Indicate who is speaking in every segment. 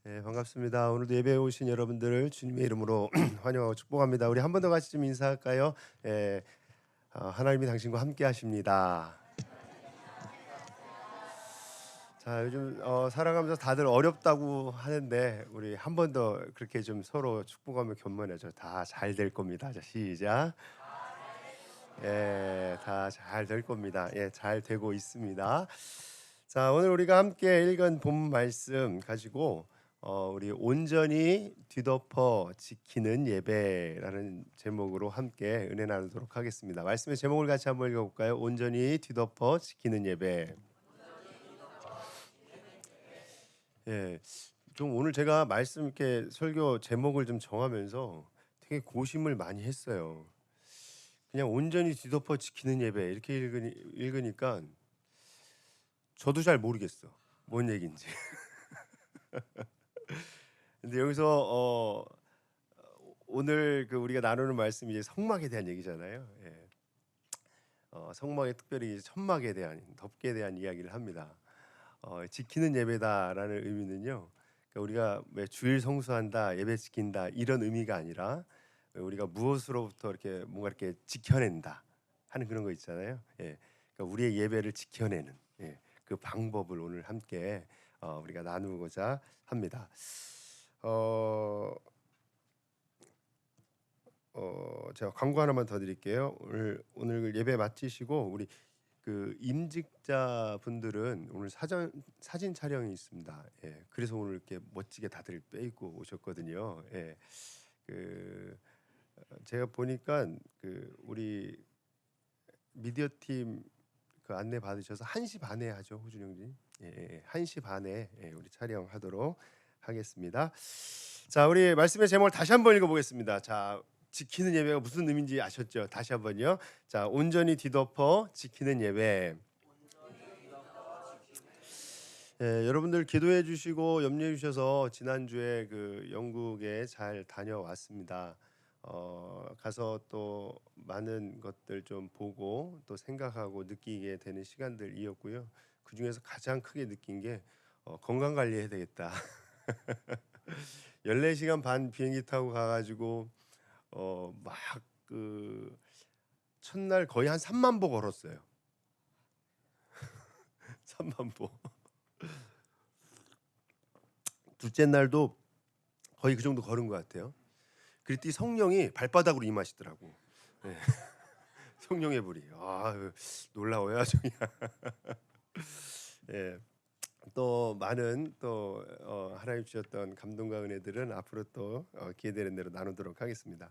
Speaker 1: 네, 반갑습니다. 오늘도 예배에 오신 여러분들을 주님의 이름으로 환영하고 축복합니다. 우리 한 번 더 같이 좀 인사할까요? 예, 하나님이 당신과 함께 하십니다. 자, 요즘 살아가면서 다들 어렵다고 하는데 우리 한 번 더 그렇게 좀 서로 축복하며 견문하죠. 다 잘 될 겁니다. 자, 시작. 예, 다 잘 될 겁니다. 예, 잘 되고 있습니다. 자, 오늘 우리가 함께 읽은 본 말씀 가지고 우리 온전히 뒤덮어 지키는 예배라는 제목으로 함께 은혜 나누도록 하겠습니다. 말씀의 제목을 같이 한번 읽어볼까요? 온전히 뒤덮어 지키는 예배. 예, 좀 오늘 제가 말씀 이렇게 설교 제목을 좀 정하면서 되게 고심을 많이 했어요. 그냥 온전히 뒤덮어 지키는 예배 이렇게 읽으니까 저도 잘 모르겠어. 뭔 얘기인지. 근데 여기서 오늘 그 우리가 나누는 말씀이 이제 성막에 대한 얘기잖아요. 예. 성막에 특별히 이제 천막에 대한 덮개에 대한 이야기를 합니다. 지키는 예배다라는 의미는요. 그러니까 우리가 왜 주일 성수한다, 예배 지킨다 이런 의미가 아니라 우리가 무엇으로부터 이렇게 뭔가 이렇게 지켜낸다 하는 그런 거 있잖아요. 예. 그러니까 우리의 예배를 지켜내는 그 방법을 오늘 함께 우리가 나누고자 합니다. 제가 광고 하나만 더 드릴게요. 오늘 예배 마치시고 우리 그 임직자 분들은 오늘 사진 촬영이 있습니다. 예, 그래서 오늘 이렇게 멋지게 다들 빼입고 오셨거든요. 예, 그 제가 보니까 그 우리 미디어 팀 그 안내 받으셔서 1시 반에 하죠, 호준 형님. 예, 1시 반에 우리 촬영하도록 하겠습니다. 자, 우리 말씀의 제목을 다시 한번 읽어보겠습니다. 자, 지키는 예배가 무슨 의미인지 아셨죠? 다시 한번요. 자, 온전히 뒤덮어 지키는 예배. 예, 여러분들 기도해 주시고 염려해 주셔서 지난주에 그 영국에 잘 다녀왔습니다. 가서 또 많은 것들 좀 보고 또 생각하고 느끼게 되는 시간들이었고요. 그 중에서 가장 크게 느낀 게 건강 관리해야 되겠다. 14시간 반 비행기 타고 가가지고 막 그 첫날 거의 한 3만 보 걸었어요. 3만 보. 둘째 날도 거의 그 정도 걸은 것 같아요. 그랬더니 성령이 발바닥으로 임하시더라고. 네. 성령의 불이. 놀라워요, 아주 그냥. 예. 또 많은 또 하나님 주셨던 감동과 은혜들은 앞으로 또 기회되는 대로 나누도록 하겠습니다.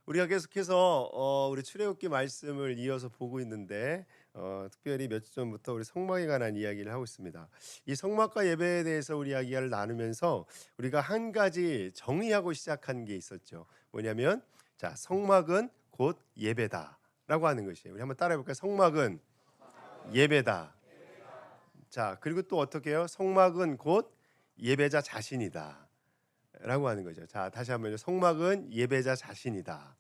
Speaker 1: 우리가 계속해서 우리 출애굽기 말씀을 이어서 보고 있는데 특별히 몇 주 전부터 우리 성막에 관한 이야기를 하고 있습니다. 이 성막과 예배에 대해서 우리 이야기를 나누면서 우리가 한 가지 정의하고 시작한 게 있었죠. 뭐냐면 자, 성막은 곧 예배다라고 하는 것이에요. 우리 한번 따라해 볼까요? 성막은 예배다. 자, 그리고 또 어떻게 해요? 성막은 곧 예배자 자신이다 라고 하는 거죠. 자, 다시 한번요. 성막은 예배자 자신이다.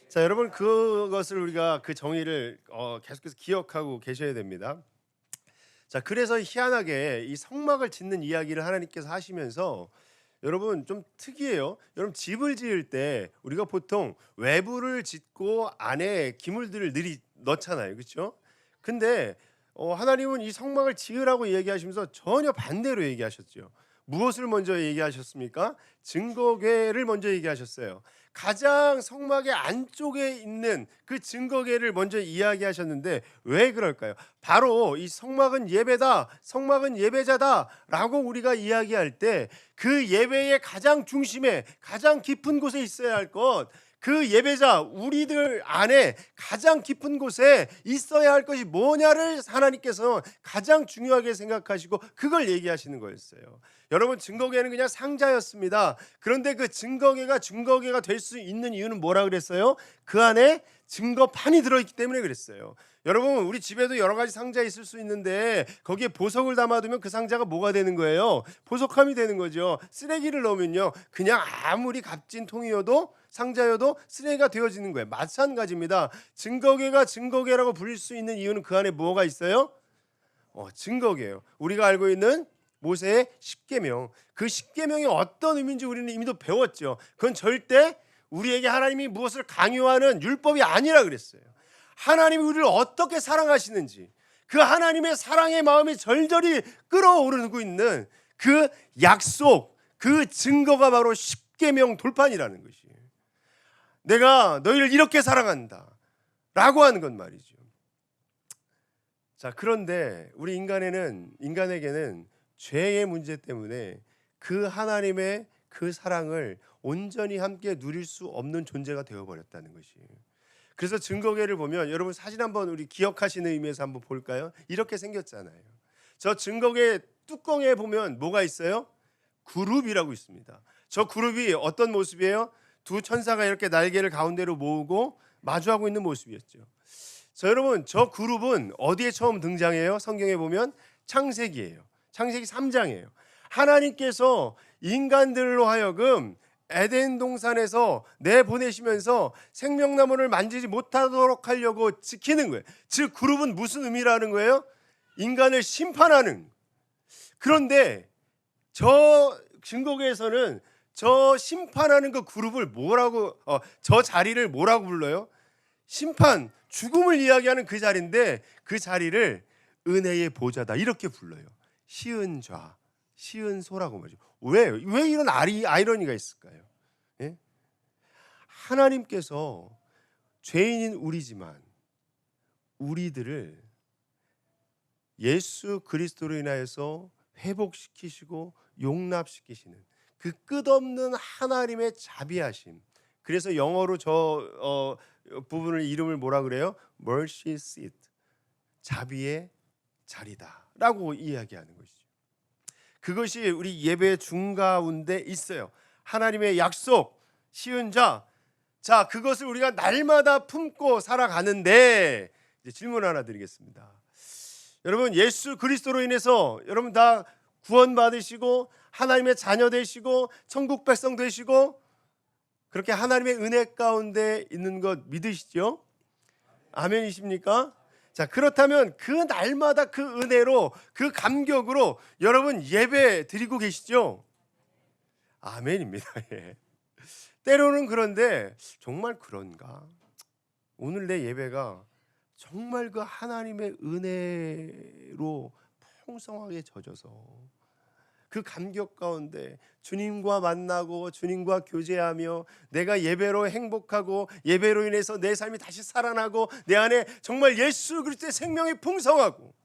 Speaker 1: 자, 여러분 그것을 우리가 그 정의를 계속해서 기억하고 계셔야 됩니다. 자, 그래서 희한하게 이 성막을 짓는 이야기를 하나님께서 하시면서 여러분 좀 특이해요. 여러분 집을 지을 때 우리가 보통 외부를 짓고 안에 기물들을 넣잖아요. 그렇죠? 근데 하나님은 이 성막을 지으라고 얘기하시면서 전혀 반대로 얘기하셨죠. 무엇을 먼저 얘기하셨습니까? 증거궤를 먼저 얘기하셨어요. 가장 성막의 안쪽에 있는 그 증거궤를 먼저 이야기하셨는데 왜 그럴까요? 바로 이 성막은 예배다, 성막은 예배자다라고 우리가 이야기할 때 그 예배의 가장 중심에 가장 깊은 곳에 있어야 할 것, 그 예배자 우리들 안에 가장 깊은 곳에 있어야 할 것이 뭐냐를 하나님께서 가장 중요하게 생각하시고 그걸 얘기하시는 거였어요. 여러분 증거궤는 그냥 상자였습니다. 그런데 그 증거궤가 될 수 있는 이유는 뭐라 그랬어요? 그 안에 증거판이 들어있기 때문에 그랬어요. 여러분 우리 집에도 여러 가지 상자 있을 수 있는데 거기에 보석을 담아두면 그 상자가 뭐가 되는 거예요? 보석함이 되는 거죠. 쓰레기를 넣으면요 그냥 아무리 값진 통이어도 상자여도 쓰레기가 되어지는 거예요. 마찬가지입니다. 증거궤가 증거궤라고 부를 수 있는 이유는 그 안에 뭐가 있어요? 증거궤예요. 우리가 알고 있는 모세의 십계명. 그 십계명이 어떤 의미인지 우리는 이미도 배웠죠. 그건 절대 우리에게 하나님이 무엇을 강요하는 율법이 아니라 그랬어요. 하나님이 우리를 어떻게 사랑하시는지, 그 하나님의 사랑의 마음이 절절히 끓어오르고 있는 그 약속, 그 증거가 바로 십계명 돌판이라는 것이에요. 내가 너희를 이렇게 사랑한다 라고 하는 건 말이죠. 자, 그런데 우리 인간에게는 죄의 문제 때문에 그 하나님의 그 사랑을 온전히 함께 누릴 수 없는 존재가 되어버렸다는 것이에요. 그래서 증거계를 보면, 여러분 사진 한번 우리 기억하시는 의미에서 한번 볼까요? 이렇게 생겼잖아요. 저 증거계 뚜껑에 보면 뭐가 있어요? 그룹이라고 있습니다. 저 그룹이 어떤 모습이에요? 두 천사가 이렇게 날개를 가운데로 모으고 마주하고 있는 모습이었죠. 자, 여러분, 저 그룹은 어디에 처음 등장해요? 성경에 보면 창세기예요. 창세기 3장이에요. 하나님께서 인간들로 하여금 에덴 동산에서 내보내시면서 생명나무를 만지지 못하도록 하려고 지키는 거예요. 즉 그룹은 무슨 의미라는 거예요? 인간을 심판하는. 그런데 저 증거계에서는 저 심판하는 그 그룹을 저 자리를 뭐라고 불러요? 심판, 죽음을 이야기하는 그 자리인데 그 자리를 은혜의 보좌다 이렇게 불러요. 시은좌, 시은소라고 말이죠. 왜 이런 아이러니가 있을까요? 예? 하나님께서 죄인인 우리지만 우리들을 예수 그리스도로 인하여서 회복시키시고 용납시키시는 그 끝없는 하나님의 자비하심. 그래서 영어로 저 부분을 이름을 뭐라 그래요? Mercy seat, 자비의 자리다라고 이야기하는 것이죠. 그것이 우리 예배 중가운데 있어요. 하나님의 약속, 시은자. 자, 그것을 우리가 날마다 품고 살아가는데 이제 질문 하나 드리겠습니다. 여러분, 예수 그리스도로 인해서 여러분 다 구원받으시고 하나님의 자녀 되시고 천국 백성 되시고 그렇게 하나님의 은혜 가운데 있는 것 믿으시죠? 아멘이십니까? 자, 그렇다면 그 날마다 그 은혜로, 그 감격으로 여러분 예배 드리고 계시죠? 아멘입니다. 예. 때로는 그런데 정말 그런가? 오늘 내 예배가 정말 그 하나님의 은혜로 풍성하게 젖어서 그 감격 가운데 주님과 만나고 주님과 교제하며 내가 예배로 행복하고 예배로 인해서 내 삶이 다시 살아나고 내 안에 정말 예수 그리스도의 생명이 풍성하고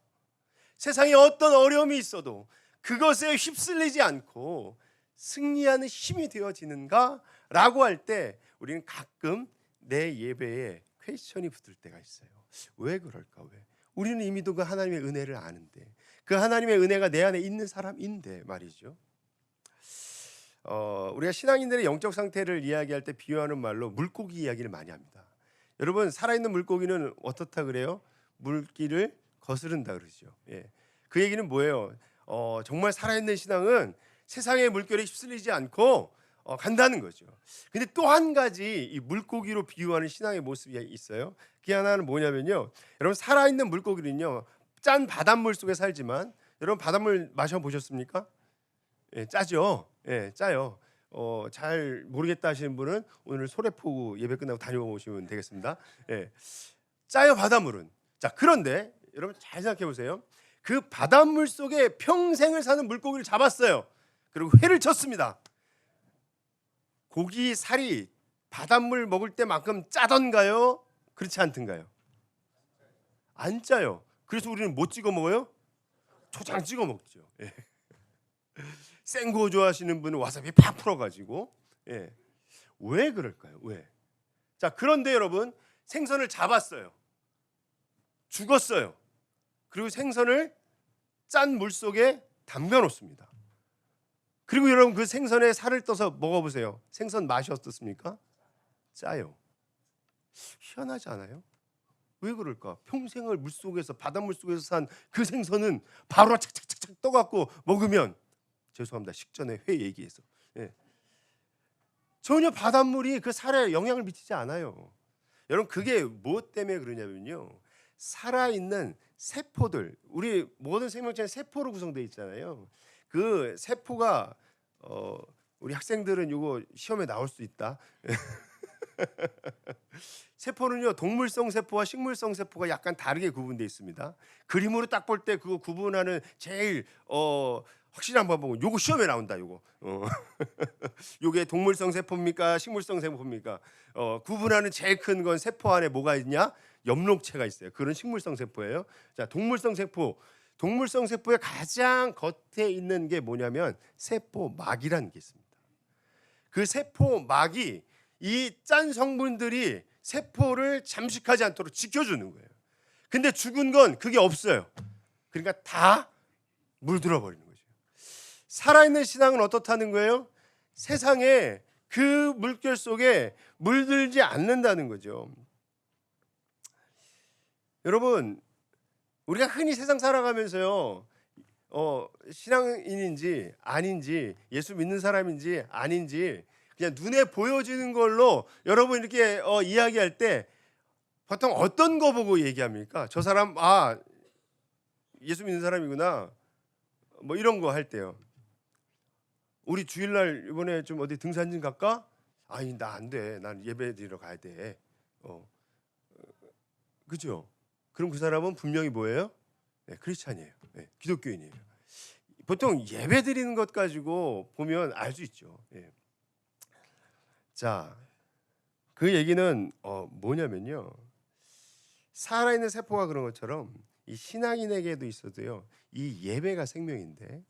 Speaker 1: 세상에 어떤 어려움이 있어도 그것에 휩쓸리지 않고 승리하는 힘이 되어지는가? 라고 할 때 우리는 가끔 내 예배에 퀘스천이 붙을 때가 있어요. 왜 그럴까? 왜? 우리는 이미도 그 하나님의 은혜를 아는데 그 하나님의 은혜가 내 안에 있는 사람인데 말이죠. 우리가 신앙인들의 영적 상태를 이야기할 때 비유하는 말로 물고기 이야기를 많이 합니다. 여러분, 살아있는 물고기는 어떻다 그래요? 물길을 거스른다 그러죠. 예. 그 얘기는 뭐예요? 정말 살아있는 신앙은 세상의 물결에 휩쓸리지 않고 간다는 거죠. 근데 또 한 가지 이 물고기로 비유하는 신앙의 모습이 있어요. 그게 하나는 뭐냐면요, 여러분 살아있는 물고기는요 짠 바닷물 속에 살지만, 여러분 바닷물 마셔보셨습니까? 예, 짜죠. 예, 짜요. 잘 모르겠다 하시는 분은 오늘 소래포구 예배 끝나고 다녀오시면 되겠습니다. 예, 짜요 바닷물은. 자, 그런데 여러분 잘 생각해 보세요. 그 바닷물 속에 평생을 사는 물고기를 잡았어요. 그리고 회를 쳤습니다. 고기 살이 바닷물 먹을 때만큼 짜던가요? 그렇지 않던가요? 안 짜요. 그래서 우리는 뭐 찍어 먹어요? 초장 찍어 먹죠. 예. 생고 좋아하시는 분은 와사비 팍 풀어가지고. 예. 왜 그럴까요? 왜? 자, 그런데 여러분 생선을 잡았어요. 죽었어요. 그리고 생선을 짠 물 속에 담가 놓습니다. 그리고 여러분 그 생선에 살을 떠서 먹어보세요. 생선 맛이 어떻습니까? 짜요. 희한하지 않아요? 왜 그럴까? 평생을 물속에서 바닷물 속에서 산 그 생선은 바로 착착착착 떠갖고 먹으면, 죄송합니다, 식전에 회 얘기해서, 예, 전혀 바닷물이 그 살에 영향을 미치지 않아요. 여러분 그게 무엇 때문에 그러냐면요, 살아있는 세포들, 우리 모든 생명체는 세포로 구성되어 있잖아요. 그 세포가 우리 학생들은 이거 시험에 나올 수 있다. 세포는요, 동물성 세포와 식물성 세포가 약간 다르게 구분되어 있습니다. 그림으로 딱 볼 때 그거 구분하는 제일 확실한 방법은 요거 시험에 나온다. 요거 요게 동물성 세포입니까 식물성 세포입니까? 구분하는 제일 큰 건 세포 안에 뭐가 있냐? 엽록체가 있어요. 그런 식물성 세포예요. 자, 동물성 세포의 가장 겉에 있는 게 뭐냐면 세포막이라는 게 있습니다. 그 세포막이 이 짠 성분들이 세포를 잠식하지 않도록 지켜주는 거예요. 근데 죽은 건 그게 없어요. 그러니까 다 물들어 버리는 거죠. 살아있는 신앙은 어떻다는 거예요? 세상에 그 물결 속에 물들지 않는다는 거죠. 여러분, 우리가 흔히 세상 살아가면서요, 신앙인인지 아닌지, 예수 믿는 사람인지 아닌지 그냥 눈에 보여지는 걸로 여러분 이렇게 이야기할 때 보통 어떤 거 보고 얘기합니까? 저 사람 예수 믿는 사람이구나, 뭐 이런 거 할 때요. 우리 주일날 이번에 좀 어디 등산 좀 갈까? 아니, 나 안 돼. 난 예배 드리러 가야 돼. 그죠? 그럼 그 사람은 분명히 뭐예요? 네, 크리스찬이에요. 네, 기독교인이에요. 보통 예배 드리는 것 가지고 보면 알 수 있죠. 예. 자, 그 얘기는 뭐냐면요, 살아있는 세포가 그런 것처럼 이 신앙인에게도 있어도요, 이 예배가 생명인데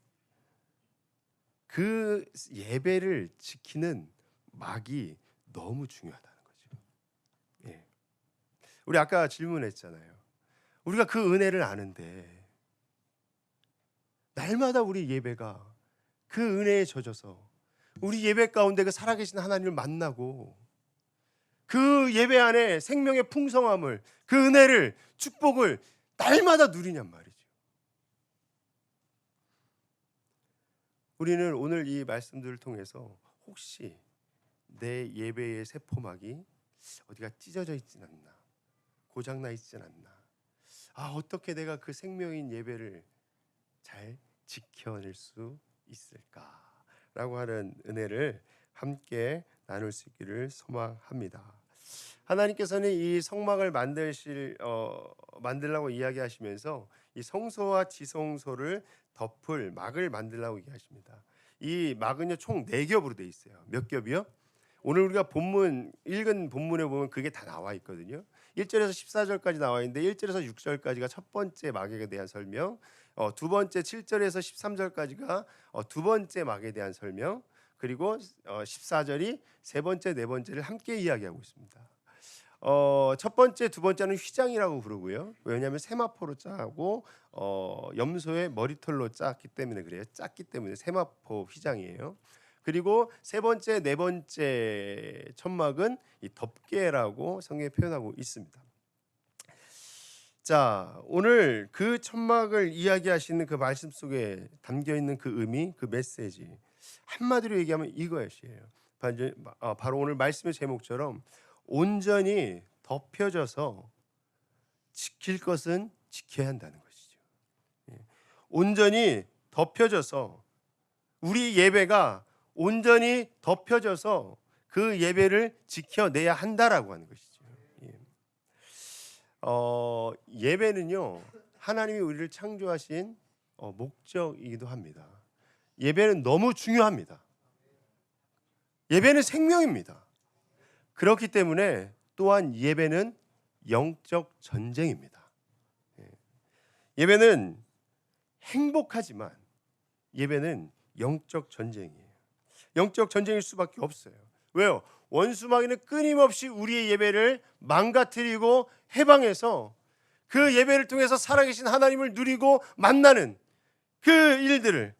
Speaker 1: 그 예배를 지키는 막이 너무 중요하다는 거죠. 예. 우리 아까 질문했잖아요. 우리가 그 은혜를 아는데 날마다 우리 예배가 그 은혜에 젖어서 우리 예배 가운데 그 살아계신 하나님을 만나고 그 예배 안에 생명의 풍성함을, 그 은혜를, 축복을 날마다 누리냔 말이죠. 우리는 오늘 이 말씀들을 통해서 혹시 내 예배의 세포막이 어디가 찢어져 있진 않나, 고장나 있진 않나, 어떻게 내가 그 생명인 예배를 잘 지켜낼 수 있을까라고 하는 은혜를 함께 나눌 수 있기를 소망합니다. 하나님께서는 이 성막을 만들라고 이야기하시면서 이 성소와 지성소를 덮을 막을 만들라고 얘기하십니다. 이 막은요, 총 4겹으로 되어 있어요. 몇 겹이요? 오늘 우리가 읽은 본문에 보면 그게 다 나와 있거든요. 1절에서 14절까지 나와 있는데 1절에서 6절까지가 첫 번째 막에 대한 설명, 두 번째 7절에서 13절까지가 두 번째 막에 대한 설명, 그리고 14절이 세 번째, 네 번째를 함께 이야기하고 있습니다. 첫 번째, 두 번째는 휘장이라고 부르고요. 왜냐하면 세마포로 짜고 염소의 머리털로 짰기 때문에 그래요. 짰기 때문에 세마포 휘장이에요. 그리고 세 번째, 네 번째 천막은 이 덮개라고 성경에 표현하고 있습니다. 자, 오늘 그 천막을 이야기하시는 그 말씀 속에 담겨 있는 그 의미, 그 메시지, 한마디로 얘기하면 이것이에요. 바로 오늘 말씀의 제목처럼 온전히 덮여져서 지킬 것은 지켜야 한다는 것이죠. 온전히 덮여져서 우리 예배가 온전히 덮여져서 그 예배를 지켜내야 한다라고 하는 것이죠. 예배는요, 하나님이 우리를 창조하신 목적이기도 합니다. 예배는 너무 중요합니다. 예배는 생명입니다. 그렇기 때문에 또한 예배는 영적 전쟁입니다. 예배는 행복하지만 예배는 영적 전쟁이에요. 영적 전쟁일 수밖에 없어요. 왜요? 원수마귀는 끊임없이 우리의 예배를 망가뜨리고 해방해서 그 예배를 통해서 살아계신 하나님을 누리고 만나는 그 일들을,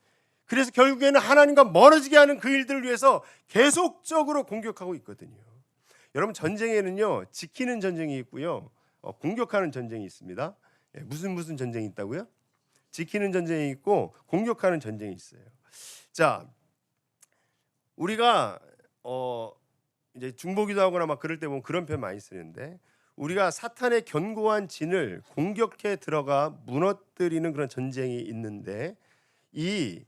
Speaker 1: 그래서 결국에는 하나님과 멀어지게 하는 그 일들을 위해서 계속적으로 공격하고 있거든요. 여러분, 전쟁에는요, 지키는 전쟁이 있고요, 공격하는 전쟁이 있습니다. 무슨 전쟁이 있다고요? 지키는 전쟁이 있고 공격하는 전쟁이 있어요. 자, 우리가 이제 중보기도 하거나 막 그럴 때 보면 그런 표현 많이 쓰는데, 우리가 사탄의 견고한 진을 공격해 들어가 무너뜨리는 그런 전쟁이 있는데, 이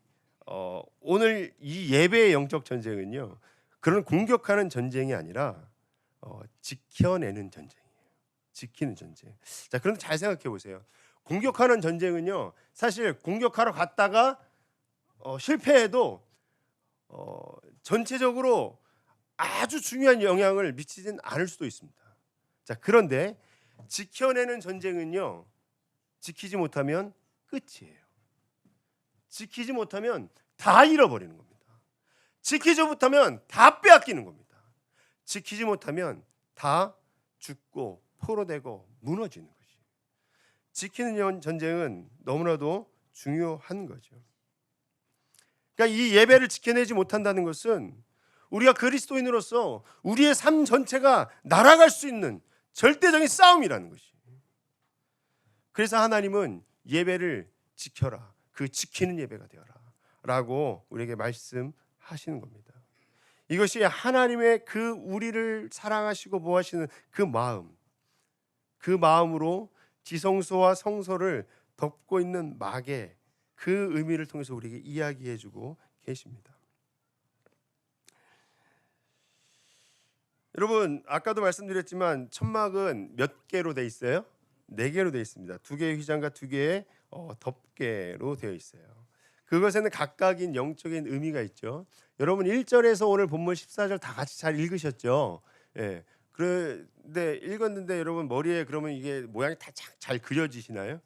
Speaker 1: 오늘 이 예배의 영적 전쟁은요, 그런 공격하는 전쟁이 아니라 지켜내는 전쟁이에요. 지키는 전쟁. 자, 그럼 잘 생각해 보세요. 공격하는 전쟁은요, 사실 공격하러 갔다가 실패해도 전체적으로 아주 중요한 영향을 미치진 않을 수도 있습니다. 자, 그런데 지켜내는 전쟁은요, 지키지 못하면 끝이에요. 지키지 못하면 다 잃어버리는 겁니다. 지키지 못하면 다 빼앗기는 겁니다. 지키지 못하면 다 죽고 포로되고 무너지는 것이. 지키는 전쟁은 너무나도 중요한 거죠. 그러니까 이 예배를 지켜내지 못한다는 것은 우리가 그리스도인으로서 우리의 삶 전체가 날아갈 수 있는 절대적인 싸움이라는 것이. 그래서 하나님은 예배를 지켜라, 그 지키는 예배가 되어라 라고 우리에게 말씀하시는 겁니다. 이것이 하나님의 그 우리를 사랑하시고 보호하시는 그 마음으로 지성소와 성소를 덮고 있는 막의 그 의미를 통해서 우리에게 이야기해주고 계십니다. 여러분, 아까도 말씀드렸지만 천막은 몇 개로 돼 있어요? 4개로 돼 있습니다. 2개의 휘장과 2개의 덮개로 되어 있어요. 그것에는 각각인 영적인 의미가 있죠. 여러분 1절에서 오늘 본문 14절 다 같이 잘 읽으셨죠? 예. 그런데 읽었는데 여러분 머리에 그러면 이게 모양이 다 잘 그려지시나요?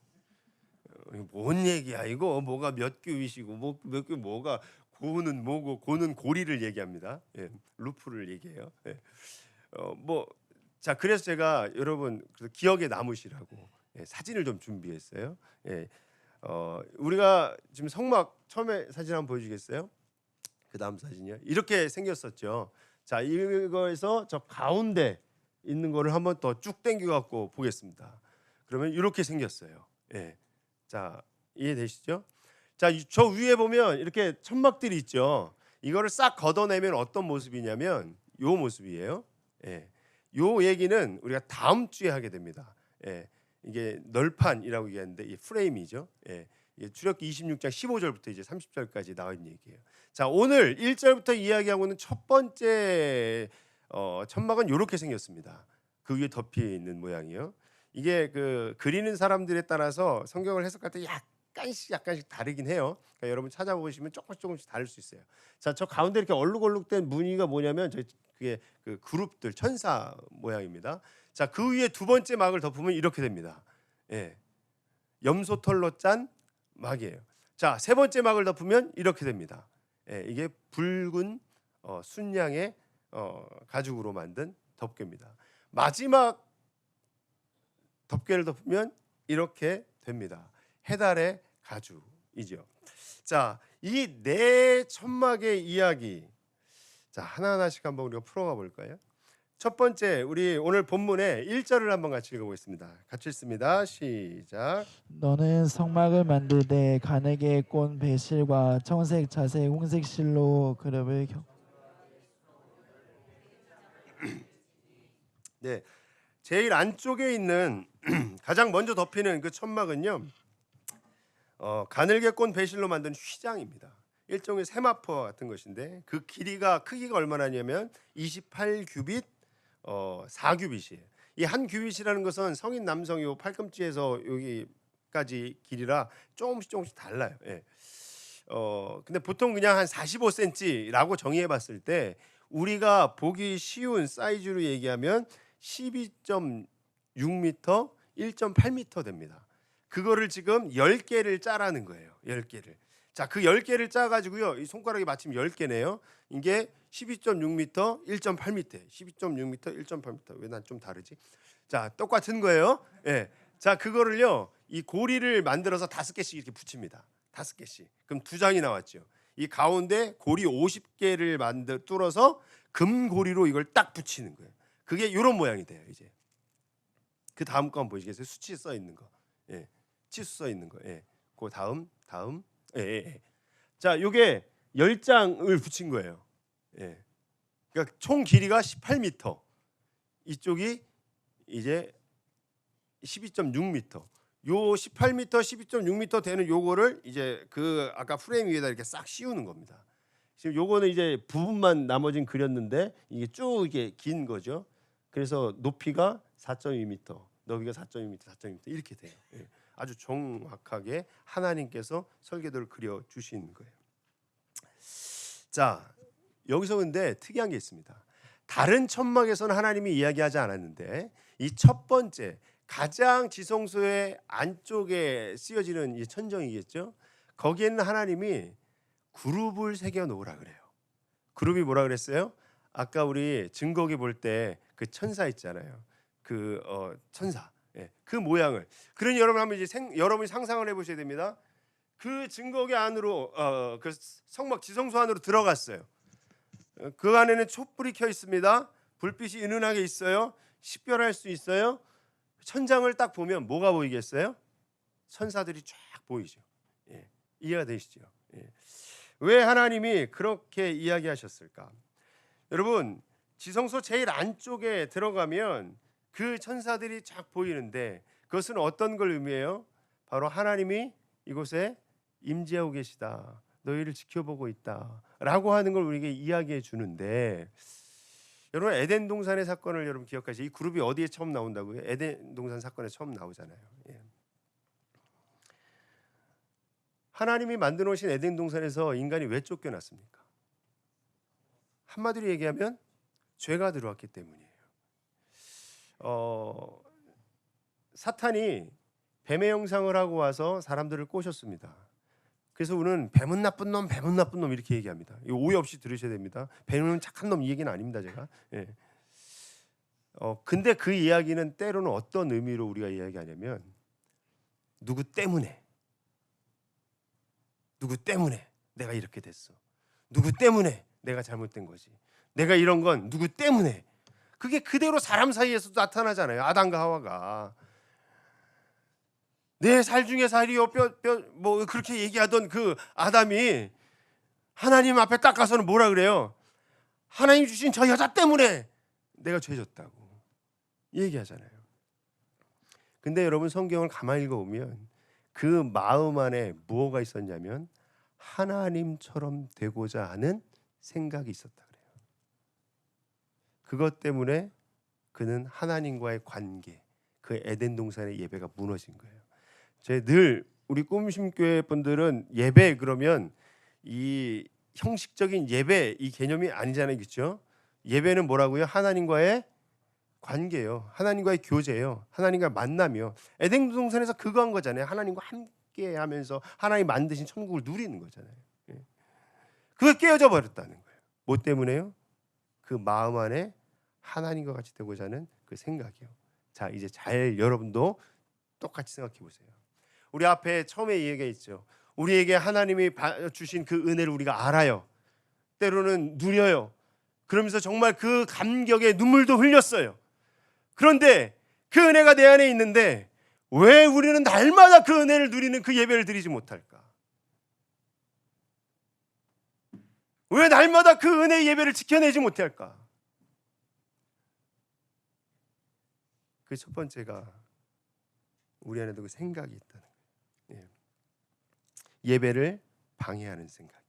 Speaker 1: 뭔 얘기야 이거? 뭐가 몇 규빗이고 몇 규 뭐가 고는 뭐고 고는 고리를 얘기합니다. 예. 루프를 얘기해요. 예. 자, 그래서 제가 여러분 기억에 남으시라고 사진을 좀 준비했어요. 예. 우리가 지금 성막 처음에 사진 한번 보여주겠어요? 그 다음 사진이요. 이렇게 생겼었죠. 자, 이거에서 저 가운데 있는 거를 한번 더 쭉 당겨 갖고 보겠습니다. 그러면 이렇게 생겼어요. 예. 자, 이해되시죠? 자, 저 위에 보면 이렇게 천막들이 있죠. 이거를 싹 걷어내면 어떤 모습이냐면 요 모습이에요. 예. 요 얘기는 우리가 다음 주에 하게 됩니다. 예. 이게 널판이라고 얘기하는데 이 프레임이죠. 예. 출애굽기 26장 15절부터 이제 30절까지 나와 있는 얘기예요. 자, 오늘 1절부터 이야기하고 있는 첫 번째 천막은 이렇게 생겼습니다. 그 위에 덮여 있는 모양이요. 이게 그 그리는 사람들에 따라서 성경을 해석할 때 약간씩 다르긴 해요. 그러니까 여러분 찾아보시면 조금씩 다를 수 있어요. 자, 저 가운데 이렇게 얼룩얼룩된 무늬가 뭐냐면 그게 그 그룹들 천사 모양입니다. 자, 그 위에 두 번째 막을 덮으면 이렇게 됩니다. 예. 염소털로 짠 막이에요. 자, 세 번째 막을 덮으면 이렇게 됩니다. 예, 이게 붉은 순양의 가죽으로 만든 덮개입니다. 마지막 덮개를 덮으면 이렇게 됩니다. 해달의 가죽이죠. 자, 이 4천막의 이야기, 자, 하나하나씩 한번 우리가 풀어가 볼까요? 첫 번째, 우리 오늘 본문의 1절을 한번 같이 읽어보겠습니다. 같이 읽습니다. 시작.
Speaker 2: 너는 성막을 만들되 가늘게 꼰 배실과 청색, 자색, 홍색 실로 그룹을
Speaker 1: 네, 제일 안쪽에 있는 가장 먼저 덮이는 그 천막은요, 가늘게 꼰 배실로 만든 휘장입니다. 일종의 세마포 같은 것인데 그 크기가 얼마나냐면 28규빗 4규빗이에요. 이 한 규빗이라는 것은 성인 남성이 요 팔꿈치에서 여기까지 길이라 조금씩 달라요. 예. 근데 보통 그냥 한 45cm라고 정의해 봤을 때 우리가 보기 쉬운 사이즈로 얘기하면 12.6m, 1.8m 됩니다. 그거를 지금 10개를 짜라는 거예요. 10개를. 자, 그 10개를 짜 가지고요. 이 손가락이 마침 10개네요. 이게 12.6m, 1.8m. 12.6m, 1.8m. 왜 난 좀 다르지? 자, 똑같은 거예요. 예. 자, 그거를요. 이 고리를 만들어서 5개씩 이렇게 붙입니다. 5개씩. 그럼 2장이 나왔죠. 이 가운데 고리 50개를 뚫어서 금고리로 이걸 딱 붙이는 거예요. 그게 이런 모양이 돼요, 이제. 그 다음 거 한번 보시겠어요? 수치 써 있는 거. 예. 치수 써 있는 거. 예. 그 다음. 예. 자, 요게 10장을 붙인 거예요. 예. 그러니까 총 길이가 18m. 이쪽이 이제 12.6m. 요 18m, 12.6m 되는 요거를 이제 그 아까 프레임 위에다 이렇게 싹 씌우는 겁니다. 지금 요거는 이제 부분만 나머진 그렸는데 이게 쭉 이게 긴 거죠. 그래서 높이가 4.2m, 너비가 4.2m, 4.2m 이렇게 돼요. 예. 아주 정확하게 하나님께서 설계도를 그려 주신 거예요. 자, 여기서 근데 특이한 게 있습니다. 다른 천막에서는 하나님이 이야기하지 않았는데 이 첫 번째 가장 지성소의 안쪽에 쓰여지는 이 천정이겠죠. 거기에는 하나님이 그룹을 새겨 놓으라 그래요. 그룹이 뭐라 그랬어요? 아까 우리 증거기 볼 때 그 천사 있잖아요. 그 천사. 예, 그 모양을. 그러니 여러분 한번 이제 여러분이 상상을 해보셔야 됩니다. 그 증거기 안으로 그 성막 지성소 안으로 들어갔어요. 그 안에는 촛불이 켜 있습니다. 불빛이 은은하게 있어요. 식별할 수 있어요. 천장을 딱 보면 뭐가 보이겠어요? 천사들이 쫙 보이죠. 예, 이해가 되시죠? 예. 왜 하나님이 그렇게 이야기하셨을까? 여러분, 지성소 제일 안쪽에 들어가면 그 천사들이 쫙 보이는데 그것은 어떤 걸 의미해요? 바로 하나님이 이곳에 임재하고 계시다. 너희를 지켜보고 있다. 라고 하는 걸 우리에게 이야기해 주는데 여러분 에덴 동산의 사건을 여러분 기억하시죠? 이 그룹이 어디에 처음 나온다고요? 에덴 동산 사건에 처음 나오잖아요. 예. 하나님이 만들어 놓으신 에덴 동산에서 인간이 왜 쫓겨났습니까? 한마디로 얘기하면 죄가 들어왔기 때문이에요. 사탄이 뱀의 형상을 하고 와서 사람들을 꼬셨습니다. 그래서 우리는 뱀은 나쁜 놈, 뱀은 나쁜 놈 이렇게 얘기합니다. 이거 오해 없이 들으셔야 됩니다. 뱀은 착한 놈 이 얘기는 아닙니다, 제가. 예. 근데 그 이야기는 때로는 어떤 의미로 우리가 이야기하냐면 누구 때문에 내가 이렇게 됐어. 누구 때문에 내가 잘못된 거지. 내가 이런 건 누구 때문에. 그게 그대로 사람 사이에서도 나타나잖아요. 아담과 하와가 내 살 중에 살이요 뭐 그렇게 얘기하던 그 아담이 하나님 앞에 딱 가서는 뭐라 그래요? 하나님 주신 저 여자 때문에 내가 죄졌다고 얘기하잖아요. 근데 여러분 성경을 가만히 읽어보면 그 마음 안에 무엇가 있었냐면 하나님처럼 되고자 하는 생각이 있었다 그래요. 그것 때문에 그는 하나님과의 관계, 그 에덴 동산의 예배가 무너진 거예요. 늘 우리 꿈심교회 분들은 예배 그러면 이 형식적인 예배 이 개념이 아니잖아요, 그렇죠? 예배는 뭐라고요? 하나님과의 관계예요. 하나님과의 교제예요. 하나님과 만나며 에덴 동산에서 그거 한 거잖아요. 하나님과 함께하면서 하나님 만드신 천국을 누리는 거잖아요. 그거 깨어져 버렸다는 거예요. 뭐 때문에요? 그 마음 안에 하나님과 같이 되고자 하는 그 생각이요. 자, 이제 잘 여러분도 똑같이 생각해 보세요. 우리 앞에 처음에 얘기가 있죠. 우리에게 하나님이 주신 그 은혜를 우리가 알아요. 때로는 누려요. 그러면서 정말 그 감격에 눈물도 흘렸어요. 그런데 그 은혜가 내 안에 있는데 왜 우리는 날마다 그 은혜를 누리는 그 예배를 드리지 못할까? 왜 날마다 그 은혜의 예배를 지켜내지 못할까? 그 첫 번째가 우리 안에도 그 생각이 있다는 거예요. 예배를 방해하는 생각이요.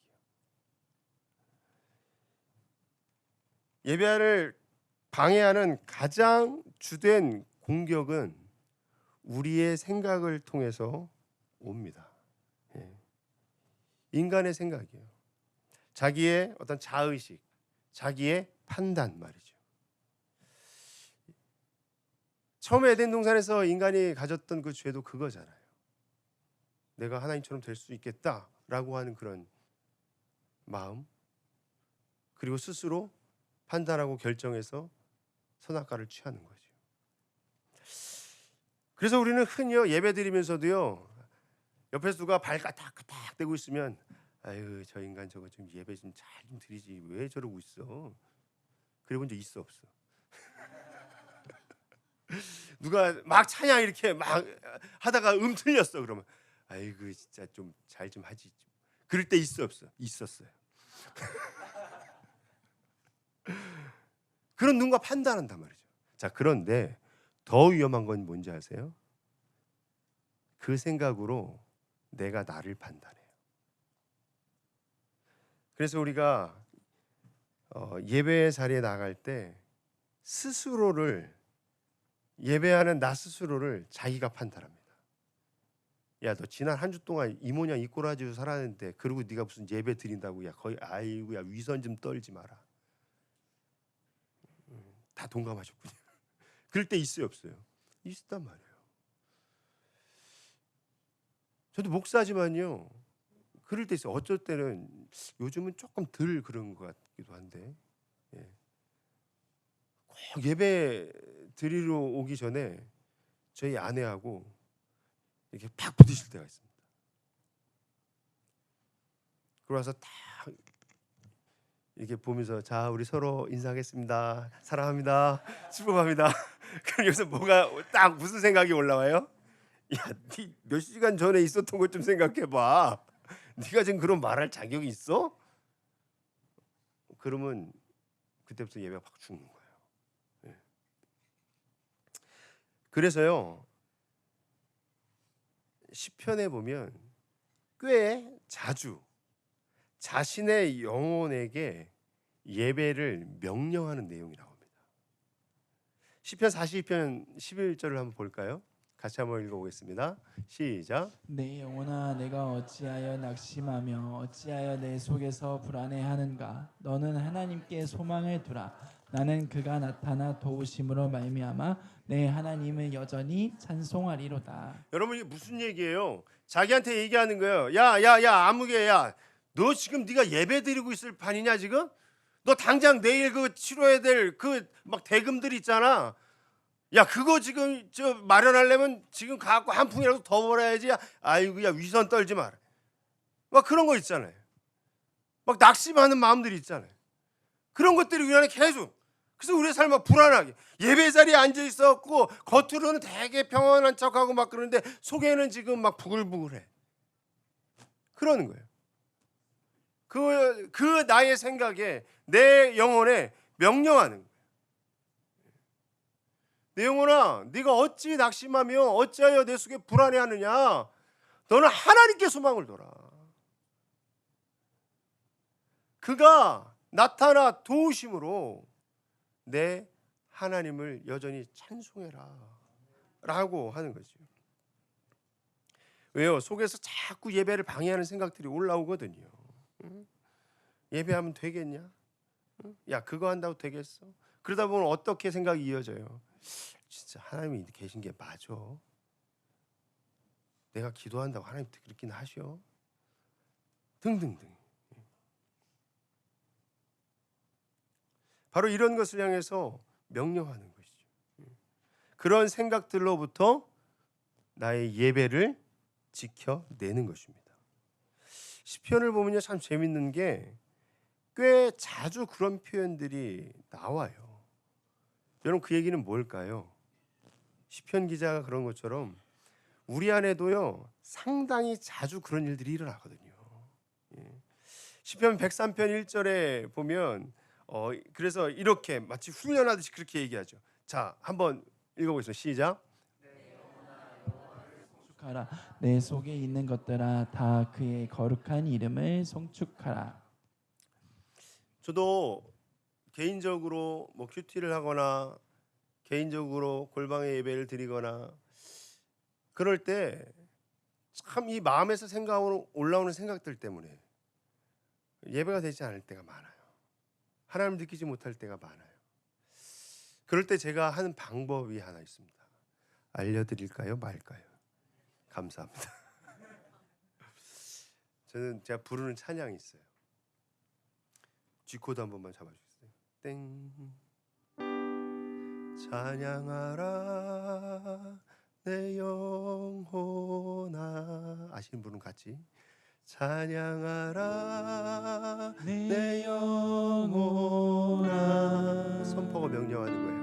Speaker 1: 예배를 방해하는 가장 주된 공격은 우리의 생각을 통해서 옵니다. 인간의 생각이에요. 자기의 어떤 자의식, 자기의 판단 말이죠. 처음에 에덴 동산에서 인간이 가졌던 그 죄도 그거잖아요. 내가 하나님처럼 될 수 있겠다라고 하는 그런 마음, 그리고 스스로 판단하고 결정해서 선악과를 취하는 거죠. 그래서 우리는 흔히요 예배 드리면서도요 옆에서 누가 발 까딱까딱 대고 있으면 아유 저 인간 저거 좀 예배 좀 잘 좀 드리지 왜 저러고 있어? 그래본 적 있어 없어? 누가 막 찬양 이렇게 막 하다가 틀렸어 그러면 아이고 진짜 좀 잘 좀 하지. 그럴 때 있어 없어? 있었어요. 그런 눈과 판단한단 말이죠. 자, 그런데 더 위험한 건 뭔지 아세요? 그 생각으로 내가 나를 판단해요. 그래서 우리가 예배 자리에 나갈 때 스스로를 예배하는 나 스스로를 자기가 판단합니다. 야, 너 지난 한 주 동안 이 모양 이 꼬라지로 살았는데 그러고 네가 무슨 예배 드린다고? 야, 거의 아이고야 위선 좀 떨지 마라. 다 동감하셨군요. 그럴 때 있어요, 없어요? 있단 말이에요. 저도 목사지만요. 그럴 때 있어요. 어쩔 때는 요즘은 조금 덜 그런 것 같기도 한데, 예. 꼭 예배 드리러 오기 전에 저희 아내하고 이렇게 팍 부딪힐 때가 있습니다. 그러고서 딱 이렇게 보면서 자, 우리 서로 인사하겠습니다. 사랑합니다. 축복합니다. 그럼 여기서 뭐가 딱 무슨 생각이 올라와요? 야, 네 몇 시간 전에 있었던 것 좀 생각해봐. 네가 지금 그런 말할 자격이 있어? 그러면 그때부터 예배가 확 죽는 거예요. 예. 그래서요 시편에 보면 꽤 자주 자신의 영혼에게 예배를 명령하는 내용이 나옵니다. 시편 42편 11절을 한번 볼까요? 같이 한번 읽어보겠습니다. 시작.
Speaker 2: 내 영혼아 내가 어찌하여 낙심하며 어찌하여 내 속에서 불안해하는가. 너는 하나님께 소망을 두라. 나는 그가 나타나 도우심으로 말미암아 내 하나님을 여전히 찬송하리로다.
Speaker 1: 여러분 이게 무슨 얘기예요? 자기한테 얘기하는 거예요. 야야야 아무개야, 너 지금 네가 예배 드리고 있을 판이냐 지금? 너 당장 내일 그 치러야 될 그 막 대금들 있잖아. 야 그거 지금 저 마련하려면 지금 갖고 한 푼이라도 더 벌어야지. 아이고야 위선 떨지 마라. 막 그런 거 있잖아요. 막 낙심하는 마음들이 있잖아요. 그런 것들이 우리 안에 계속. 그래서 우리의 삶은 막 불안하게 예배 자리에 앉아 있었고 겉으로는 되게 평안한 척하고 막 그러는데 속에는 지금 막 부글부글해. 그러는 거예요. 그 나의 생각에 내 영혼에 명령하는 거예요. 내 영혼아, 네가 어찌 낙심하며 어찌하여 내 속에 불안해하느냐? 너는 하나님께 소망을 둬라. 그가 나타나 도우심으로 내 하나님을 여전히 찬송해라 라고 하는 거죠. 왜요? 속에서 자꾸 예배를 방해하는 생각들이 올라오거든요. 응? 예배하면 되겠냐? 응? 야 그거 한다고 되겠어? 그러다 보면 어떻게 생각이 이어져요? 진짜 하나님이 계신 게 맞아? 내가 기도한다고 하나님 그렇긴 하셔? 등등등. 바로 이런 것을 향해서 명령하는 것이죠. 그런 생각들로부터 나의 예배를 지켜내는 것입니다. 시편을 보면요 참 재밌는 게 꽤 자주 그런 표현들이 나와요. 여러분 그 얘기는 뭘까요? 시편 기자가 그런 것처럼 우리 안에도요 상당히 자주 그런 일들이 일어나거든요. 시편 103편 1절에 보면 그래서 이렇게 마치 훈련하듯이 그렇게 얘기하죠. 자 한번 읽어보겠습니다. 시작.
Speaker 2: 송축하라. 내 속에 있는 것들아 다 그의 거룩한 이름을 송축하라.
Speaker 1: 저도 개인적으로 뭐 큐티를 하거나 개인적으로 골방에 예배를 드리거나 그럴 때 참 이 마음에서 올라오는 생각들 때문에 예배가 되지 않을 때가 많아요. 하나님을 느끼지 못할 때가 많아요. 그럴 때 제가 하는 방법이 하나 있습니다. 알려드릴까요? 말까요? 감사합니다. 저는 제가 부르는 찬양이 있어요. G코드 한 번만 잡아주세요. 땡. 찬양하라 내 영혼아. 아시는 분은 같이. 찬양하라 내 영혼아. 선포가 명령하는 거예요.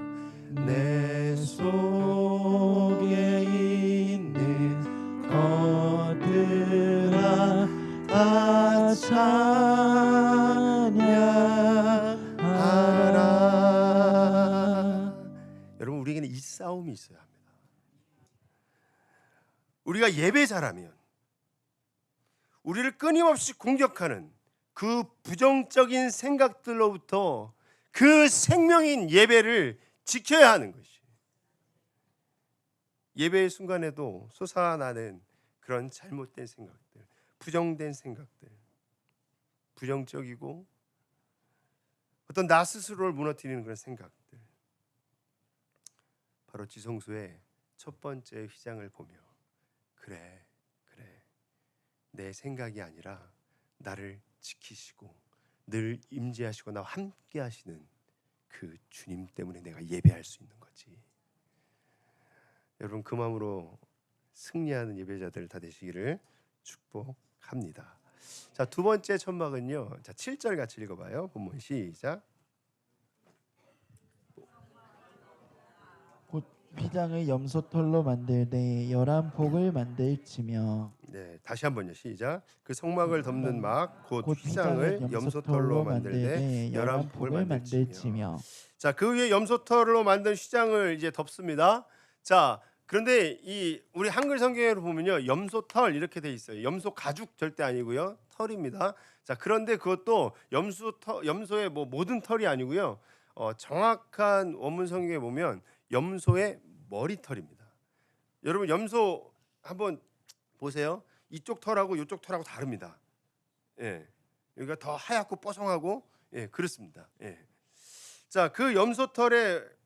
Speaker 1: 내 속에 있는 것들아 다 찬양하라. 여러분 우리에게는 이 싸움이 있어야 합니다. 우리가 예배자라면 우리를 끊임없이 공격하는 그 부정적인 생각들로부터 그 생명인 예배를 지켜야 하는 것이, 예배의 순간에도 솟아나는 그런 잘못된 생각들, 부정된 생각들, 부정적이고 어떤 나 스스로를 무너뜨리는 그런 생각들, 바로 지성소의 첫 번째 휘장을 보며 그래 내 생각이 아니라 나를 지키시고 늘 임재하시고 나와 함께 하시는 그 주님 때문에 내가 예배할 수 있는 거지. 여러분, 그 마음으로 승리하는 예배자들 다 되시기를 축복합니다. 자, 두 번째 천막은요. 자, 7절 같이 읽어봐요. 본문 시작.
Speaker 2: 곧 휘장을 염소털로 만들되 11폭을 만들지며.
Speaker 1: 네, 다시 한번요. 시작. 그 성막을 덮는 막 곧
Speaker 2: 곧
Speaker 1: 휘장을 염소털로 만들되 11폭을 만들지며. 자, 그 위에 염소털로 만든 휘장을 이제 덮습니다. 자, 그런데 이 우리 한글 성경으로 보면요, 염소털 이렇게 돼 있어요. 염소 가죽 절대 아니고요, 털입니다. 자, 그런데 그것도 염소의 뭐 모든 털이 아니고요, 정확한 원문 성경에 보면 염소의 머리털입니다. 여러분, 염소 한번 보세요. 이쪽 털하고 이쪽 털하고 다릅니다. 예, 여기가 더 하얗고 뽀송하고, 예, 그렇습니다. 예. 자, 그 염소털을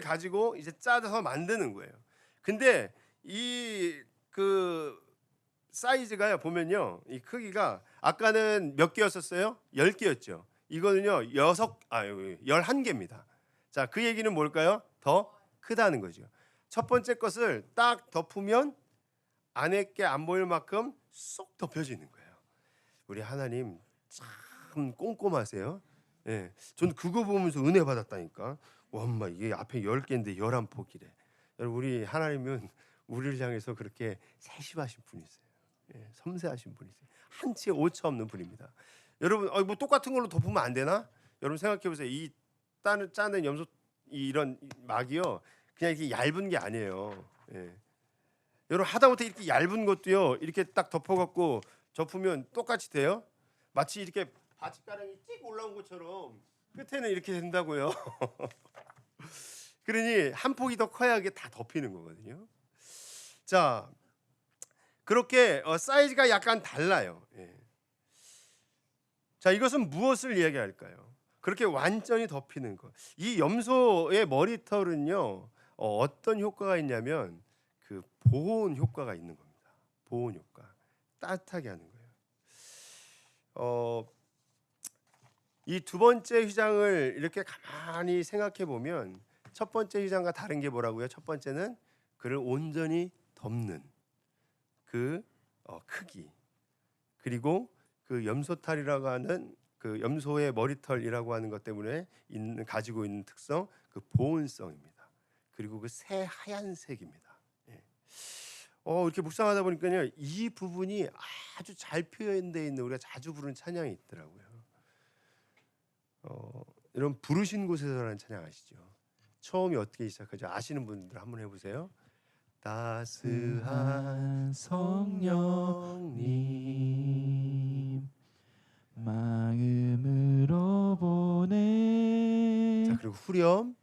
Speaker 1: 가지고 이제 짜서 만드는 거예요. 근데 이 그 사이즈가요, 보면요, 이 크기가 아까는 몇 개였었어요? 10개였죠. 이거는요 11개입니다. 자, 그 얘기는 뭘까요? 더 크다는 거죠. 첫 번째 것을 딱 덮으면 안에 게 안 보일 만큼 쏙 덮여지는 거예요. 우리 하나님 참 꼼꼼하세요. 예, 저는 그거 보면서 은혜 받았다니까. 와, 엄마, 이게 앞에 10개인데 11폭이래. 여러분, 우리 하나님은 우리를 향해서 그렇게 세심하신 분이세요. 예, 섬세하신 분이세요. 한치의 오차 없는 분입니다. 여러분, 뭐 똑같은 걸로 덮으면 안 되나? 여러분 생각해 보세요. 이 짜는 염소 이런 막이요, 그냥 이렇게 얇은 게 아니에요. 예. 여러분, 하다못해 이렇게 얇은 것도요, 이렇게 딱 덮어갖고 접으면 똑같이 돼요. 마치 이렇게 바짓가랑이 찍 올라온 것처럼 끝에는 이렇게 된다고요. 그러니 한 폭이 더 커야 이게 다 덮이는 거거든요. 자, 그렇게 사이즈가 약간 달라요. 예. 자, 이것은 무엇을 이야기할까요? 그렇게 완전히 덮이는 것. 이 염소의 머리털은요, 어떤 효과가 있냐면 그 보온 효과가 있는 겁니다. 보온 효과, 따뜻하게 하는 거예요. 이 두 번째 휘장을 이렇게 가만히 생각해 보면 첫 번째 휘장과 다른 게 뭐라고요? 첫 번째는 그를 온전히 덮는 그 크기, 그리고 그 염소털이라고 하는 그 염소의 머리털이라고 하는 것 때문에 가지고 있는 특성, 그 보온성입니다. 그리고 그 새하얀색입니다. 예. 이렇게 묵상하다 보니까요, 이 부분이 아주 잘 표현되어 있는, 우리가 자주 부르는 찬양이 있더라고요. 이런 부르신 곳에서라는 찬양 아시죠? 처음이 어떻게 시작하죠? 아시는 분들 한번 해보세요. 따스한 성령님
Speaker 2: 마음으로 보내.
Speaker 1: 자, 그리고 후렴.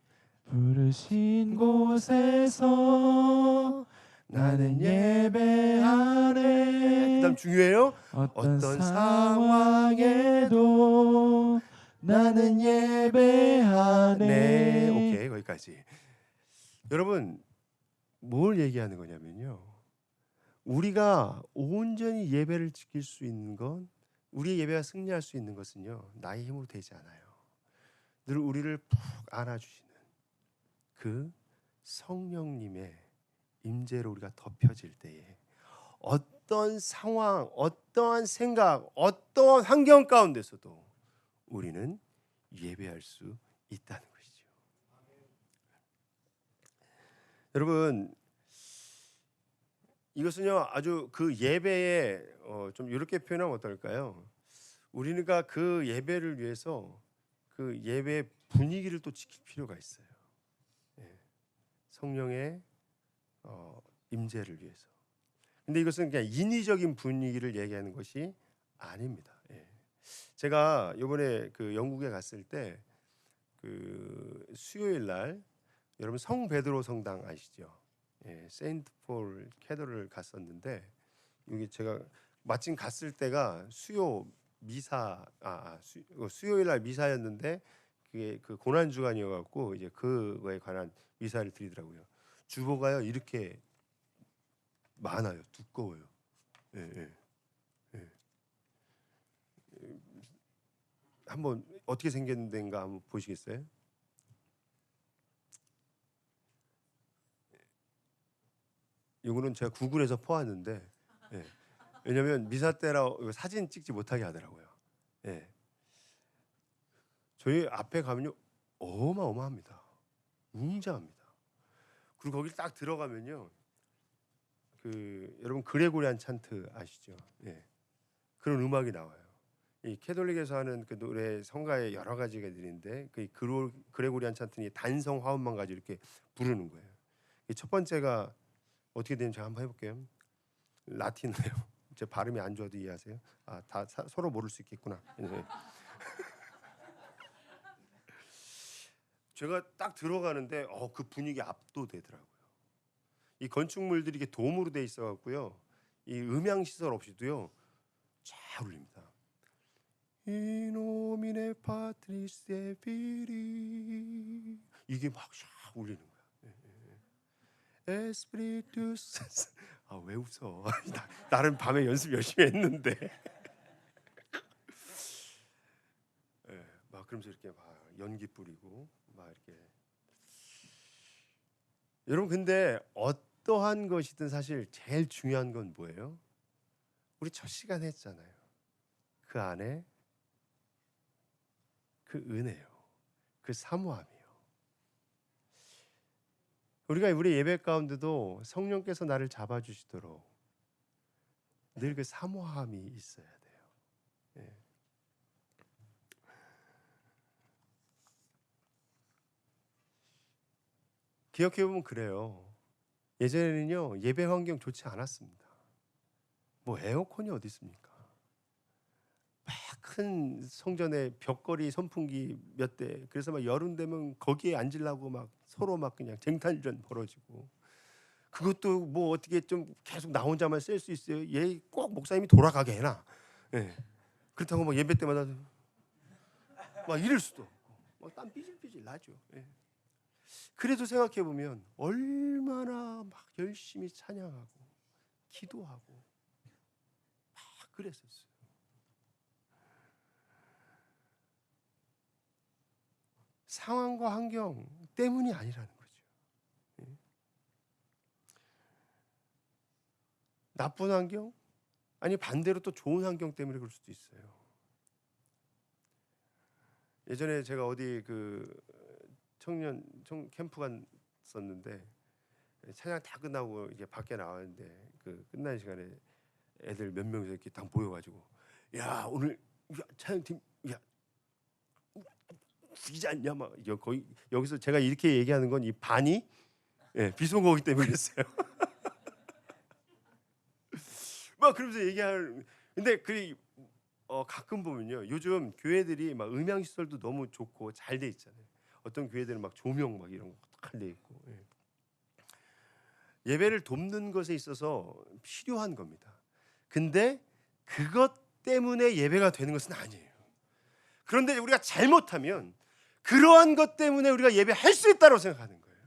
Speaker 2: 부르신 곳에서 나는 예배하네.
Speaker 1: 그다음 중요해요.
Speaker 2: 어떤 상황에도 나는 예배하네.
Speaker 1: 네, 오케이, 거기까지. 여러분, 뭘 얘기하는 거냐면요, 우리가 온전히 예배를 지킬 수 있는 건, 우리의 예배가 승리할 수 있는 것은요, 나의 힘으로 되지 않아요. 늘 우리를 푹 안아주시는 그 성령님의 임재로 우리가 덮여질 때에 어떤 상황, 어떠한 생각, 어떠한 환경 가운데서도 우리는 예배할 수 있다는 것이죠. 여러분, 이것은요, 아주 그 예배에 좀 이렇게 표현하면 어떨까요? 우리가 그 예배를 위해서 그 예배의 분위기를 또 지킬 필요가 있어요. 예. 성령의 임재를 위해서. 근데 이것은 그냥 인위적인 분위기를 얘기하는 것이 아닙니다. 예. 제가 이번에 그 영국에 갔을 때 그 수요일 날 여러분 성 베드로 성당 아시죠? 예, 세인트 폴 캐더를 갔었는데 여기 제가 마침 갔을 때가 수요 미사 수요일 날 미사였는데 그게 그 고난 주간이어 갖고 이제 그거에 관한 미사를 드리더라고요. 주보가요 이렇게 많아요. 두꺼워요. 예, 예, 예. 한번 어떻게 생겼는가 한번 보시겠어요? 이거는 제가 구글에서 퍼왔는데 예. 왜냐면 미사 때라 사진 찍지 못하게 하더라고요. 예. 저희 앞에 가면요 어마어마합니다. 웅장합니다. 그리고 거기 딱 들어가면요 그 여러분 그레고리안 찬트 아시죠? 예. 그런 음악이 나와요. 이 캐톨릭에서 하는 그 노래 성가에 여러 가지가 있는데 그 그레고리안 찬트니 단성 화음만 가지고 이렇게 부르는 거예요. 첫 번째가 어떻게 되는지 제가 한번 해볼게요. 라틴어예요. 제 발음이 안 좋아도 이해하세요? 다 서로 모를 수 있겠구나. 제가 딱 들어가는데 그 분위기 압도되더라고요. 이 건축물들이 이게 돔으로 돼 있어 갖고요. 이 음향 시설 없이도요. 잘 울립니다. 이노미네 파트리스 비리 이게 막 샥 울리는 거야. 에스프리투스 왜 웃어? 나름 밤에 연습 열심히 했는데. 막 그러면서 이렇게 막 연기 뿌리고 막 이렇게. 여러분 근데 어떠한 것이든 사실 제일 중요한 건 뭐예요? 우리 첫 시간 했잖아요. 그 안에 그 은혜요, 그 사모함이요. 우리가 우리 예배 가운데도 성령께서 나를 잡아주시도록 늘 그 사모함이 있어야 돼요. 예. 기억해 보면 그래요. 예전에는요 예배 환경 좋지 않았습니다. 뭐 에어컨이 어디 있습니까? 막 큰 성전에 벽걸이 선풍기 몇 대. 그래서 막 여름 되면 거기에 앉으려고 막 서로 막 그냥 쟁탈전 벌어지고. 그것도 뭐 어떻게 좀 계속 나 혼자만 쓸 수 있어요? 얘 꼭 목사님이 돌아가게 해놔. 예. 그렇다고 막 예배 때마다 막 이럴 수도 없고 막 땀 삐질삐질 나죠. 예. 그래도 생각해 보면 얼마나 막 열심히 찬양하고 기도하고 막 그랬었어요. 상황과 환경 때문이 아니라는 거죠. 예. 나쁜 환경? 아니 반대로 또 좋은 환경 때문에 그럴 수도 있어요. 예전에 제가 어디 그 청년 캠프 갔었는데 찬양 다 끝나고 이제 밖에 나왔는데 그 끝나는 시간에 애들 몇 명이서 이렇게 딱 모여가지고 야 오늘 찬양팀 야 죽이지 않냐 막 거의 여기서 제가 이렇게 얘기하는 건 이 반이 비속어이기 때문에 그랬어요. 막 그러면서 얘기하는 근데 그 가끔 보면요 요즘 교회들이 막 음향 시설도 너무 좋고 잘 돼 있잖아요. 어떤 교회들은 막 조명 막 이런 거 잘 돼 있고 예배를 돕는 것에 있어서 필요한 겁니다. 근데 그것 때문에 예배가 되는 것은 아니에요. 그런데 우리가 잘못하면 그러한 것 때문에 우리가 예배할 수 있다고 생각하는 거예요.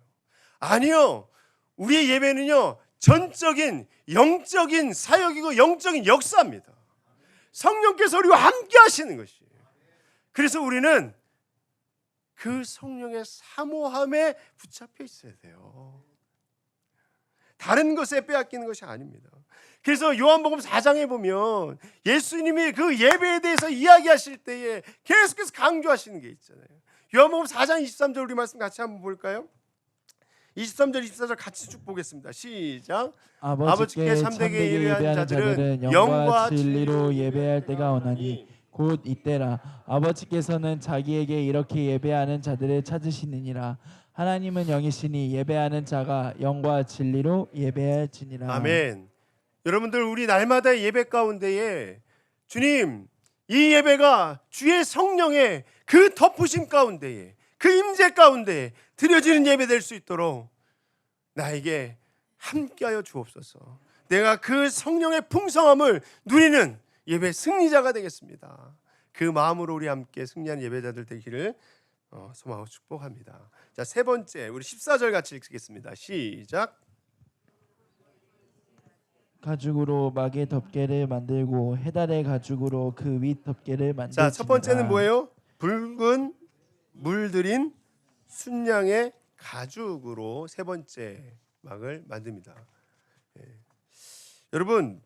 Speaker 1: 아니요. 우리의 예배는요. 전적인 영적인 사역이고 영적인 역사입니다. 성령께서 우리와 함께 하시는 것이에요. 그래서 우리는 그 성령의 사모함에 붙잡혀 있어야 돼요. 다른 것에 빼앗기는 것이 아닙니다. 그래서 요한복음 4장에 보면 예수님이 그 예배에 대해서 이야기하실 때에 계속해서 강조하시는 게 있잖아요. 요한복음 4장 23절 우리 말씀 같이 한번 볼까요? 23절 24절 같이 쭉 보겠습니다. 시작. 아버지께 참되게 예배하는 자들은 영과 진리로
Speaker 2: 예배할 때가 오나니 곧 이때라. 아버지께서는 자기에게 이렇게 예배하는 자들을 찾으시느니라. 하나님은 영이시니 예배하는 자가 영과 진리로 예배할지니라.
Speaker 1: 아멘. 여러분들 우리 날마다의 예배 가운데에 주님 이 예배가 주의 성령의 그 덮으심 가운데에 그 임재 가운데에 드려지는 예배 될 수 있도록 나에게 함께하여 주옵소서. 내가 그 성령의 풍성함을 누리는 예배 승리자가 되겠습니다. 그 마음으로 우리 함께 승리하는 예배자들 되기를 소망하고 축복합니다. 자, 세 번째 우리 14절 같이 읽겠습니다. 시작.
Speaker 2: 가죽으로 막의 덮개를 만들고 해달의 가죽으로 그 윗 덮개를 만들지니라.
Speaker 1: 자, 첫 번째는 뭐예요? 붉은 물들인 순양의 가죽으로 세 번째 막을 만듭니다. 여러분,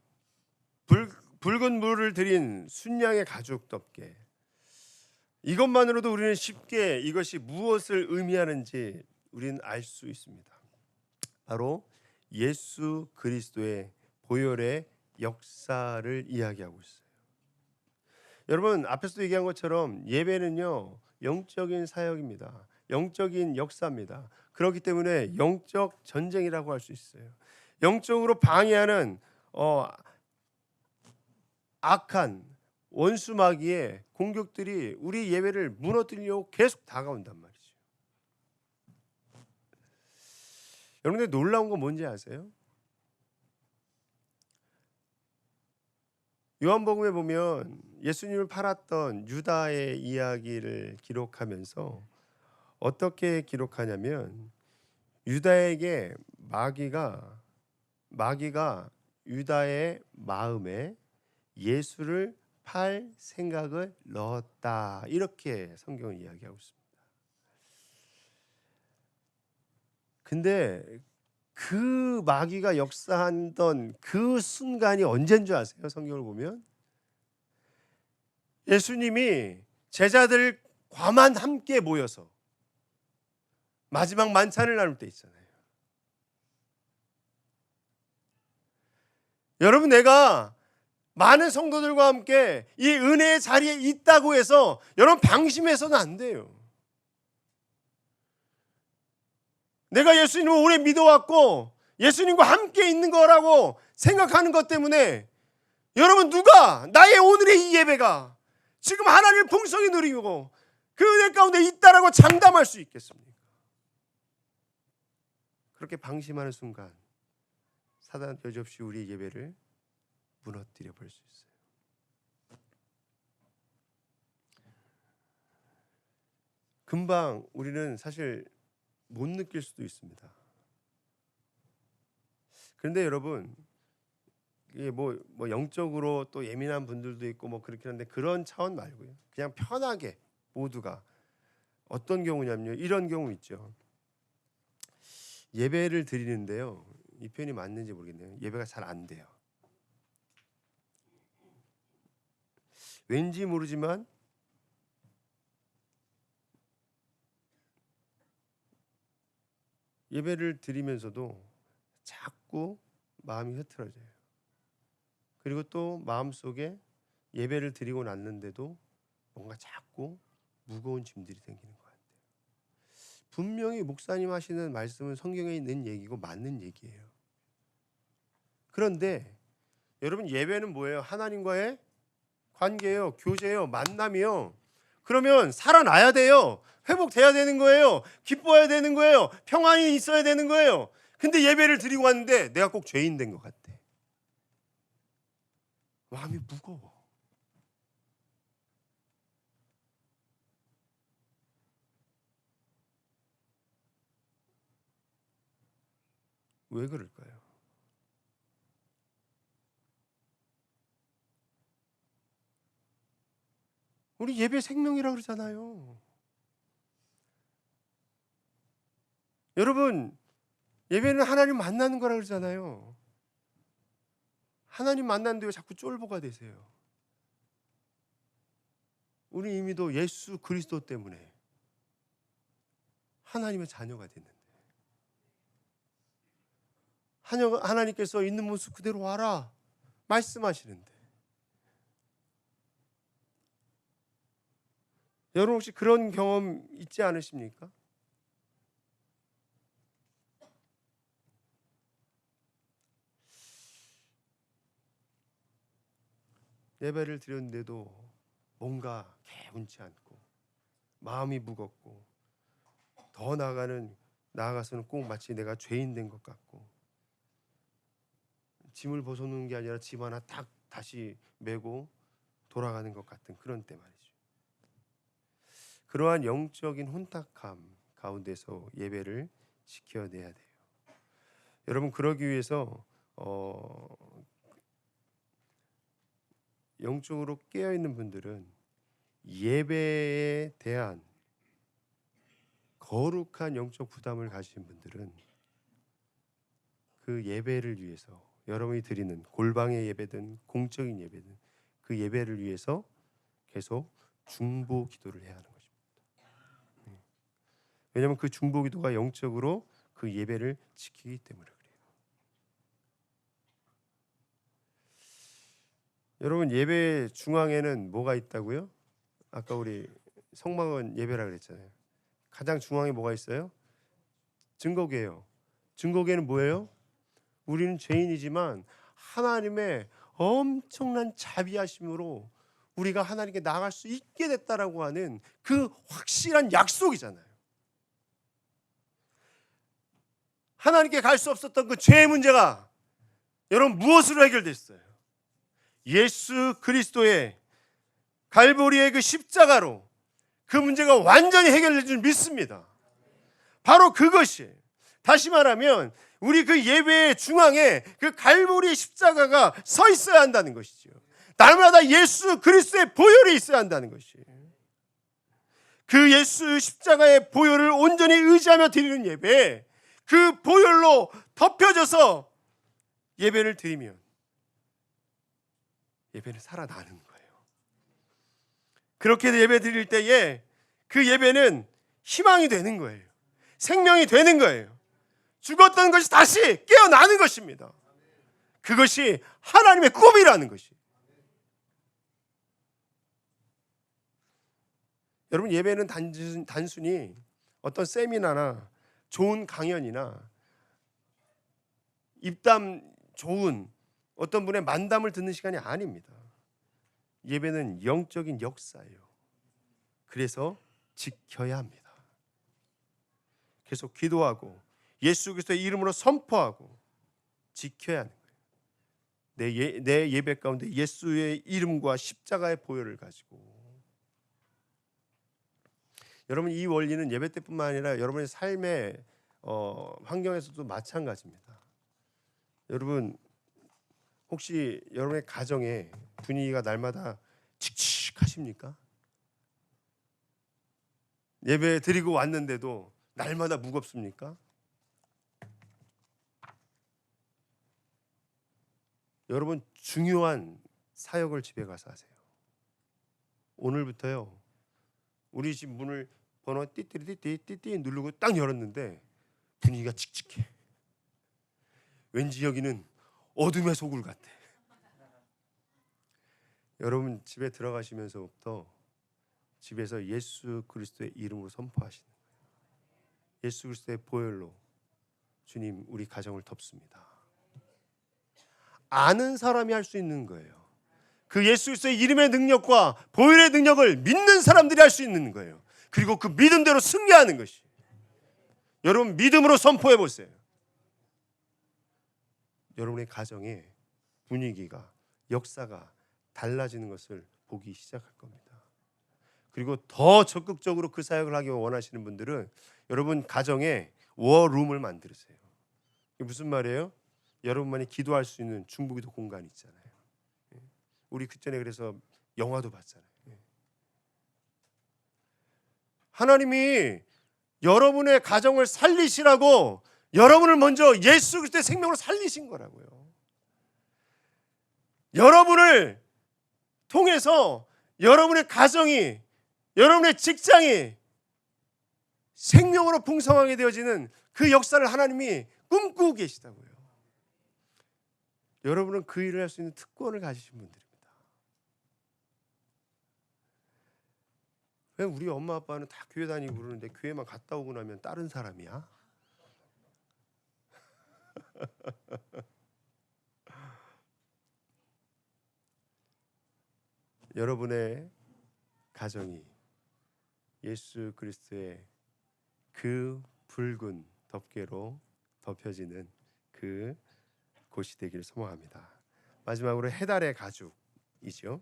Speaker 1: 붉은 물을 들인 순양의 가죽 덮개, 이것만으로도 우리는 쉽게 이것이 무엇을 의미하는지 우리는 알 수 있습니다. 바로 예수 그리스도의 보혈의 역사를 이야기하고 있어요. 여러분, 앞에서도 얘기한 것처럼 예배는요 영적인 사역입니다. 영적인 역사입니다. 그렇기 때문에 영적 전쟁이라고 할 수 있어요. 영적으로 방해하는 악한 원수 마귀의 공격들이 우리 예배를 무너뜨리려고 계속 다가온단 말이죠. 여러분들 놀라운 건 뭔지 아세요? 요한복음에 보면 예수님을 팔았던 유다의 이야기를 기록하면서 어떻게 기록하냐면 유다에게 마귀가 유다의 마음에 예수를 팔 생각을 넣었다. 이렇게 성경은 이야기하고 있습니다. 근데 그 마귀가 역사하던 그 순간이 언제인 줄 아세요? 성경을 보면 예수님이 제자들과만 함께 모여서 마지막 만찬을 나눌 때 있잖아요. 여러분, 내가 많은 성도들과 함께 이 은혜의 자리에 있다고 해서 여러분 방심해서는 안 돼요. 내가 예수님을 오래 믿어왔고 예수님과 함께 있는 거라고 생각하는 것 때문에 여러분 누가 나의 오늘의 이 예배가 지금 하나님을 풍성히 누리고 그 은혜 가운데 있다라고 장담할 수 있겠습니까? 그렇게 방심하는 순간 사단 여지없이 우리의 예배를 무너뜨려 버릴 수 있어요. 금방 우리는 사실 못 느낄 수도 있습니다. 그런데 여러분, 이게 뭐 영적으로 또 예민한 분들도 있고 뭐 그렇긴 한데 그런 차원 말고요. 그냥 편하게 모두가 어떤 경우냐면요. 이런 경우 있죠. 예배를 드리는데요. 이 표현이 맞는지 모르겠네요. 예배가 잘 안 돼요. 왠지 모르지만 예배를 드리면서도 자꾸 마음이 흐트러져요. 그리고 또 마음속에 예배를 드리고 났는데도 뭔가 자꾸 무거운 짐들이 생기는 것 같아요. 분명히 목사님 하시는 말씀은 성경에 있는 얘기고 맞는 얘기예요. 그런데 여러분, 예배는 뭐예요? 하나님과의 관계예요. 교제예요. 만남이요. 그러면 살아나야 돼요. 회복돼야 되는 거예요. 기뻐야 되는 거예요. 평안이 있어야 되는 거예요. 근데 예배를 드리고 왔는데 내가 꼭 죄인 된 것 같아. 마음이 무거워. 왜 그럴까요? 우리 예배 생명이라고 그러잖아요. 여러분, 예배는 하나님 만나는 거라고 그러잖아요. 하나님 만났는데 왜 자꾸 쫄보가 되세요? 우리 이미도 예수 그리스도 때문에 하나님의 자녀가 됐는데 하나님께서 있는 모습 그대로 와라 말씀하시는데 여러분 혹시 그런 경험 있지 않으십니까? 예배를 드렸는데도 뭔가 개운치 않고 마음이 무겁고 더 나아가서는 꼭 마치 내가 죄인 된 것 같고 짐을 벗어놓는 게 아니라 짐 하나 딱 다시 메고 돌아가는 것 같은 그런 때 말이죠. 그러한 영적인 혼탁함 가운데서 예배를 지켜내야 돼요. 여러분, 그러기 위해서 영적으로 깨어있는 분들은 예배에 대한 거룩한 영적 부담을 가지신 분들은 그 예배를 위해서, 여러분이 드리는 골방의 예배든 공적인 예배든 그 예배를 위해서 계속 중보 기도를 해야 하는 것입니다. 왜냐하면 그 중보 기도가 영적으로 그 예배를 지키기 때문에 그래요. 여러분, 예배 중앙에는 뭐가 있다고요? 아까 우리 성막은 예배라 그랬잖아요. 가장 중앙에 뭐가 있어요? 증거궤예요. 증거궤는 뭐예요? 우리는 죄인이지만 하나님의 엄청난 자비하심으로 우리가 하나님께 나아갈 수 있게 됐다라고 하는 그 확실한 약속이잖아요. 하나님께 갈 수 없었던 그 죄의 문제가 여러분 무엇으로 해결됐어요? 예수 그리스도의 갈보리의 그 십자가로 그 문제가 완전히 해결된 줄 믿습니다. 바로 그것이, 다시 말하면 우리 그 예배의 중앙에 그 갈보리의 십자가가 서 있어야 한다는 것이죠. 날마다 예수 그리스도의 보혈이 있어야 한다는 것이, 그 예수 십자가의 보혈을 온전히 의지하며 드리는 예배, 그 보혈로 덮여져서 예배를 드리면 예배는 살아나는 거예요. 그렇게 예배 드릴 때에 그 예배는 희망이 되는 거예요. 생명이 되는 거예요. 죽었던 것이 다시 깨어나는 것입니다. 그것이 하나님의 꿈이라는 것이. 여러분, 예배는 단순히 어떤 세미나나 좋은 강연이나 입담 좋은 어떤 분의 만담을 듣는 시간이 아닙니다. 예배는 영적인 역사예요. 그래서 지켜야 합니다. 계속 기도하고 예수 그리스도의 이름으로 선포하고 지켜야 하는 거예요. 내 예배 가운데 예수의 이름과 십자가의 보혈을 가지고. 여러분, 이 원리는 예배 때뿐만 아니라 여러분의 삶의 환경에서도 마찬가지입니다. 여러분, 혹시 여러분의 가정에 분위기가 날마다 칙칙하십니까? 예배 드리고 왔는데도 날마다 무겁습니까? 여러분, 중요한 사역을 집에 가서 하세요. 오늘부터요, 우리 집 문을 번호 띠띠띠띠띠 누르고 딱 열었는데 분위기가 칙칙해. 왠지 여기는 어둠의 소굴 같아. 여러분, 집에 들어가시면서부터 집에서 예수 그리스도의 이름으로 선포하시는 거예요. 예수 그리스도의 보혈로 주님, 우리 가정을 덮습니다. 아는 사람이 할 수 있는 거예요. 그 예수 그리스도의 이름의 능력과 보혈의 능력을 믿는 사람들이 할 수 있는 거예요. 그리고 그 믿음대로 승리하는 것이. 여러분, 믿음으로 선포해 보세요. 여러분의 가정의 분위기가, 역사가 달라지는 것을 보기 시작할 겁니다. 그리고 더 적극적으로 그 사역을 하기 원하시는 분들은 여러분 가정에 워룸을 만드세요. 이게 무슨 말이에요? 여러분만이 기도할 수 있는 중보기도 공간이 있잖아요. 우리 그전에 그래서 영화도 봤잖아요. 하나님이 여러분의 가정을 살리시라고 여러분을 먼저 예수 그리스도의 생명으로 살리신 거라고요. 여러분을 통해서 여러분의 가정이, 여러분의 직장이 생명으로 풍성하게 되어지는 그 역사를 하나님이 꿈꾸고 계시다고요. 여러분은 그 일을 할 수 있는 특권을 가지신 분들입니다. 왜 우리 엄마 아빠는 다 교회 다니고 그러는데 교회만 갔다 오고 나면 다른 사람이야? 여러분의 가정이 예수 그리스도의 그 붉은 덮개로 덮여지는 그 곳이 되기를 소망합니다. 마지막으로 해달의 가죽이죠.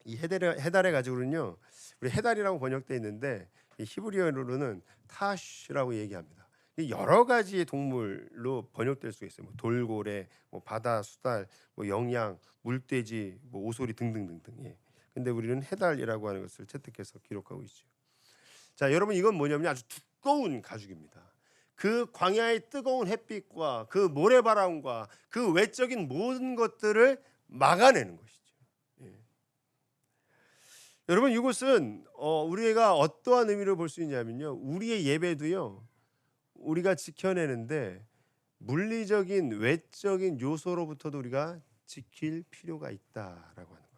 Speaker 1: 이 해달의 가죽으로는요, 우리 해달이라고 번역되어 있는데 이 히브리어로는 타쉬라고 얘기합니다. 여러 가지 동물로 번역될 수가 있어요. 뭐 돌고래, 뭐 바다 수달, 뭐 영양, 물돼지, 뭐 오소리 등등등등. 예. 근데 우리는 해달이라고 하는 것을 채택해서 기록하고 있죠. 자, 여러분 이건 뭐냐면 아주 두꺼운 가죽입니다. 그 광야의 뜨거운 햇빛과 그 모래바람과 그 외적인 모든 것들을 막아내는 것이죠. 예. 여러분 이곳은 우리가 어떠한 의미를 볼 수 있냐면요, 우리의 예배도요, 우리가 지켜내는데 물리적인 외적인 요소로부터도 우리가 지킬 필요가 있다라고 하는 겁니다.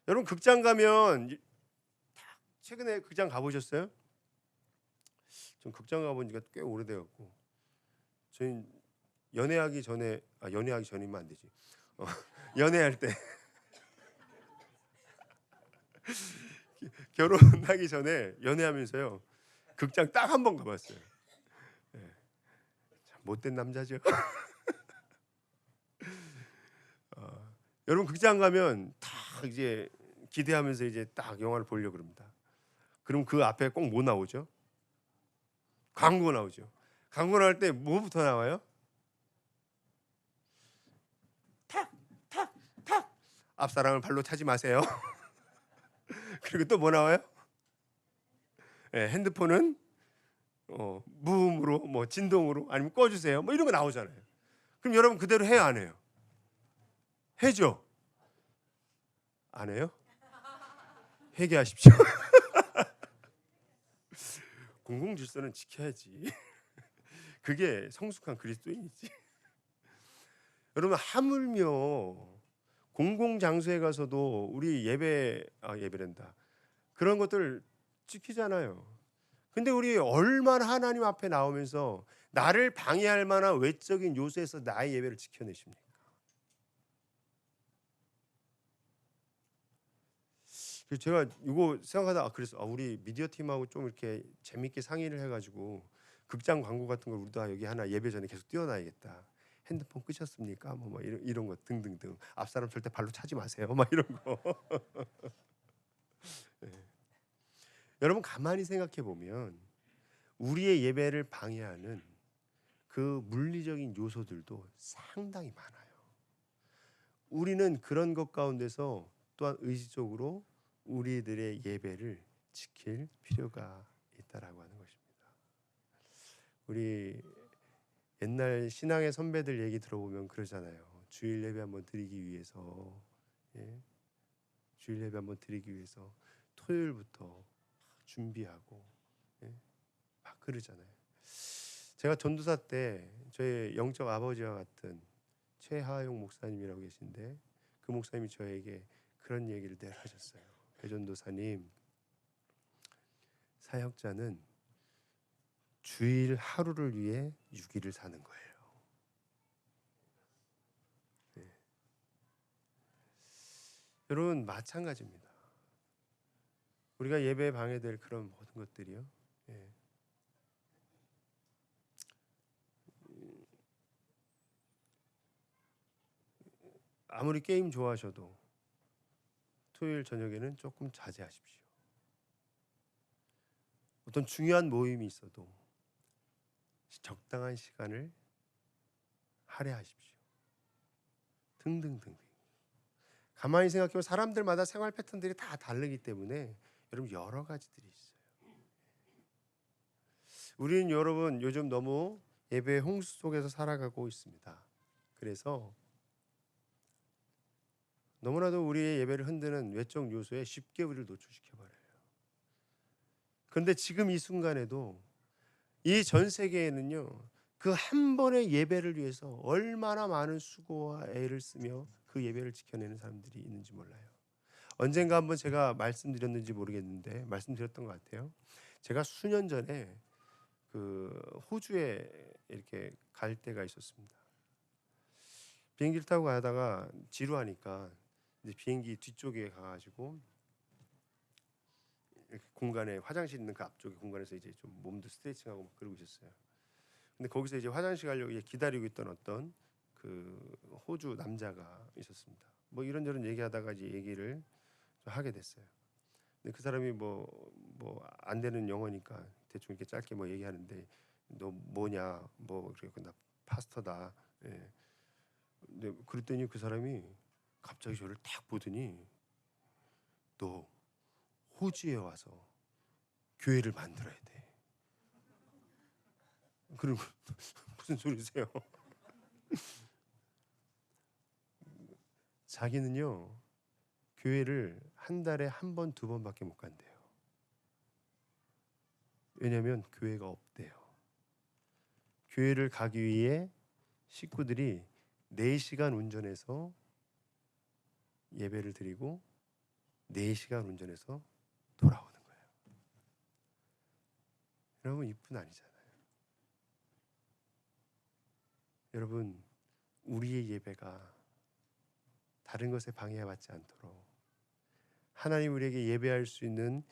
Speaker 1: 여러분 극장 가면, 최근에 극장 가보셨어요? 전 극장 가본 지가 꽤 오래돼갖고, 저희 연애하기 전이면 안 되지. 연애할 때 결혼하기 전에 연애하면서요, 극장 딱 한 번 가봤어요. 네. 참 못된 남자죠. 여러분 극장 가면 딱 이제 기대하면서 이제 딱 영화를 보려고 그럽니다. 그럼 그 앞에 꼭 뭐 나오죠? 광고 나오죠. 광고 나올 때 뭐부터 나와요? 탁, 탁, 탁. 앞사람을 발로 차지 마세요. 그리고 또 뭐 나와요? 네, 핸드폰은 무음으로, 뭐 진동으로, 아니면 꺼주세요. 뭐 이런 거 나오잖아요. 그럼 여러분 그대로 해요, 안 해요? 해죠? 안 해요? 회개하십시오. 공공질서는 지켜야지. 그게 성숙한 그리스도인이지. 여러분 하물며 공공장소에 가서도 우리 예배란다, 그런 것들 지키잖아요. 근데 우리 얼마나 하나님 앞에 나오면서 나를 방해할 만한 외적인 요소에서 나의 예배를 지켜내십니까? 그래서 제가 이거 생각하다 그래서 우리 미디어 팀하고 좀 이렇게 재밌게 상의를 해가지고 극장 광고 같은 걸 우리도 여기 하나 예배 전에 계속 띄워놔야겠다. 핸드폰 끄셨습니까? 뭐 이런 거 등등등. 앞사람 절대 발로 차지 마세요. 막 이런 거. 네. 여러분 가만히 생각해 보면 우리의 예배를 방해하는 그 물리적인 요소들도 상당히 많아요. 우리는 그런 것 가운데서 또한 의식적으로 우리들의 예배를 지킬 필요가 있다라고 하는 것입니다. 우리 옛날 신앙의 선배들 얘기 들어보면 그러잖아요. 주일 예배 한번 드리기 위해서, 주일 예배 한번 드리기 위해서 토요일부터 준비하고, 막 그러잖아요. 제가 전도사 때 저의 영적 아버지와 같은 최하용 목사님이라고 계신데, 그 목사님이 저에게 그런 얘기를 늘 하셨어요. 배전도사님, 사역자는 주일 하루를 위해 6일을 사는 거예요. 네. 여러분 마찬가지입니다. 우리가 예배에 방해될 그런 모든 것들이요, 아무리 게임 좋아하셔도 토요일 저녁에는 조금 자제하십시오. 어떤 중요한 모임이 있어도 적당한 시간을 할애하십시오. 등등등등. 가만히 생각해보면 사람들마다 생활 패턴들이 다 다르기 때문에 여러분 여러 가지들이 있어요. 우리는 여러분 요즘 너무 예배의 홍수 속에서 살아가고 있습니다. 그래서 너무나도 우리의 예배를 흔드는 외적 요소에 쉽게 우리를 노출시켜버려요. 그런데 지금 이 순간에도 이 전 세계에는요, 그 한 번의 예배를 위해서 얼마나 많은 수고와 애를 쓰며 그 예배를 지켜내는 사람들이 있는지 몰라요. 언젠가 한번 제가 말씀드렸는지 모르겠는데 말씀드렸던 것 같아요. 제가 수년 전에 그 호주에 이렇게 갈 때가 있었습니다. 비행기를 타고 가다가 지루하니까 이제 비행기 뒤쪽에 가가지고 이렇게 공간에 화장실 있는 그 앞쪽에 공간에서 이제 좀 몸도 스트레칭하고 막 그러고 있었어요. 근데 거기서 이제 화장실 가려고 기다리고 있던 어떤 그 호주 남자가 있었습니다. 뭐 이런저런 얘기하다가 이제 얘기를 좀 하게 됐어요. 근데 그 사람이 뭐 안 되는 영어니까 대충 이렇게 짧게 뭐 얘기하는데 너 뭐냐 뭐 그래고 나 파스터다. 예. 근데 그랬더니 그 사람이 갑자기 저를 딱 보더니 너 호주에 와서 교회를 만들어야 돼. 그럼 무슨 소리세요? 자기는요 교회를 한 달에 한 번, 두 번밖에 못 간대요. 왜냐하면 교회가 없대요. 교회를 가기 위해 식구들이 4시간 운전해서 예배를 드리고 4시간 운전해서 돌아오는 거예요. 여러분 이뿐 아니잖아요. 여러분 우리의 예배가 다른 것에 방해받지 않도록 하나님 우리에게 예배할 수 있는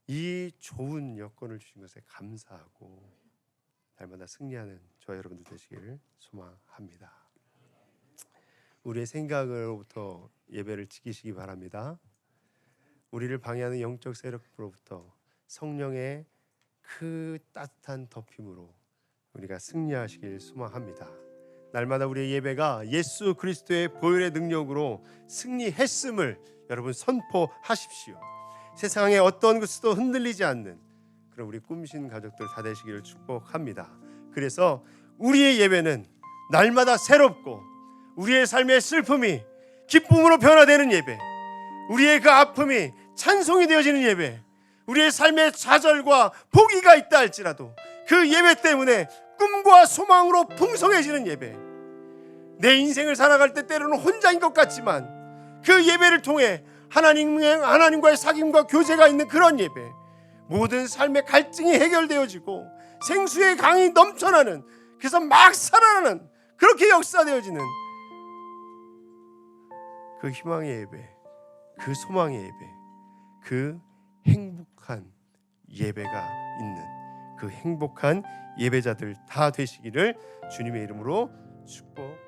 Speaker 1: 이 좋은 여건을 주신 것에 감사하고 날마다 승리하는 저와 여러분들 되시기를 소망합니다. 우리의 생각으로부터 예배를 지키시기 바랍니다. 우리를 방해하는 영적 세력으로부터 성령의 그 따뜻한 덮임으로 우리가 승리하시길 소망합니다. 날마다 우리의 예배가 예수 그리스도의 보혈의 능력으로 승리했음을 여러분 선포하십시오. 세상의 어떤 것도 흔들리지 않는 그런 우리 꿈신 가족들 다 되시기를 축복합니다. 그래서 우리의 예배는 날마다 새롭고 우리의 삶의 슬픔이 기쁨으로 변화되는 예배, 우리의 그 아픔이 찬송이 되어지는 예배, 우리의 삶의 좌절과 포기가 있다 할지라도 그 예배 때문에 꿈과 소망으로 풍성해지는 예배, 내 인생을 살아갈 때 때로는 혼자인 것 같지만 그 예배를 통해 하나님과의 사귐과 교제가 있는 그런 예배, 모든 삶의 갈증이 해결되어지고 생수의 강이 넘쳐나는, 그래서 막 살아나는, 그렇게 역사되어지는 그 희망의 예배, 그 소망의 예배, 그 행복한 예배가 있는 그 행복한 예배자들 다 되시기를 주님의 이름으로 축복합니다.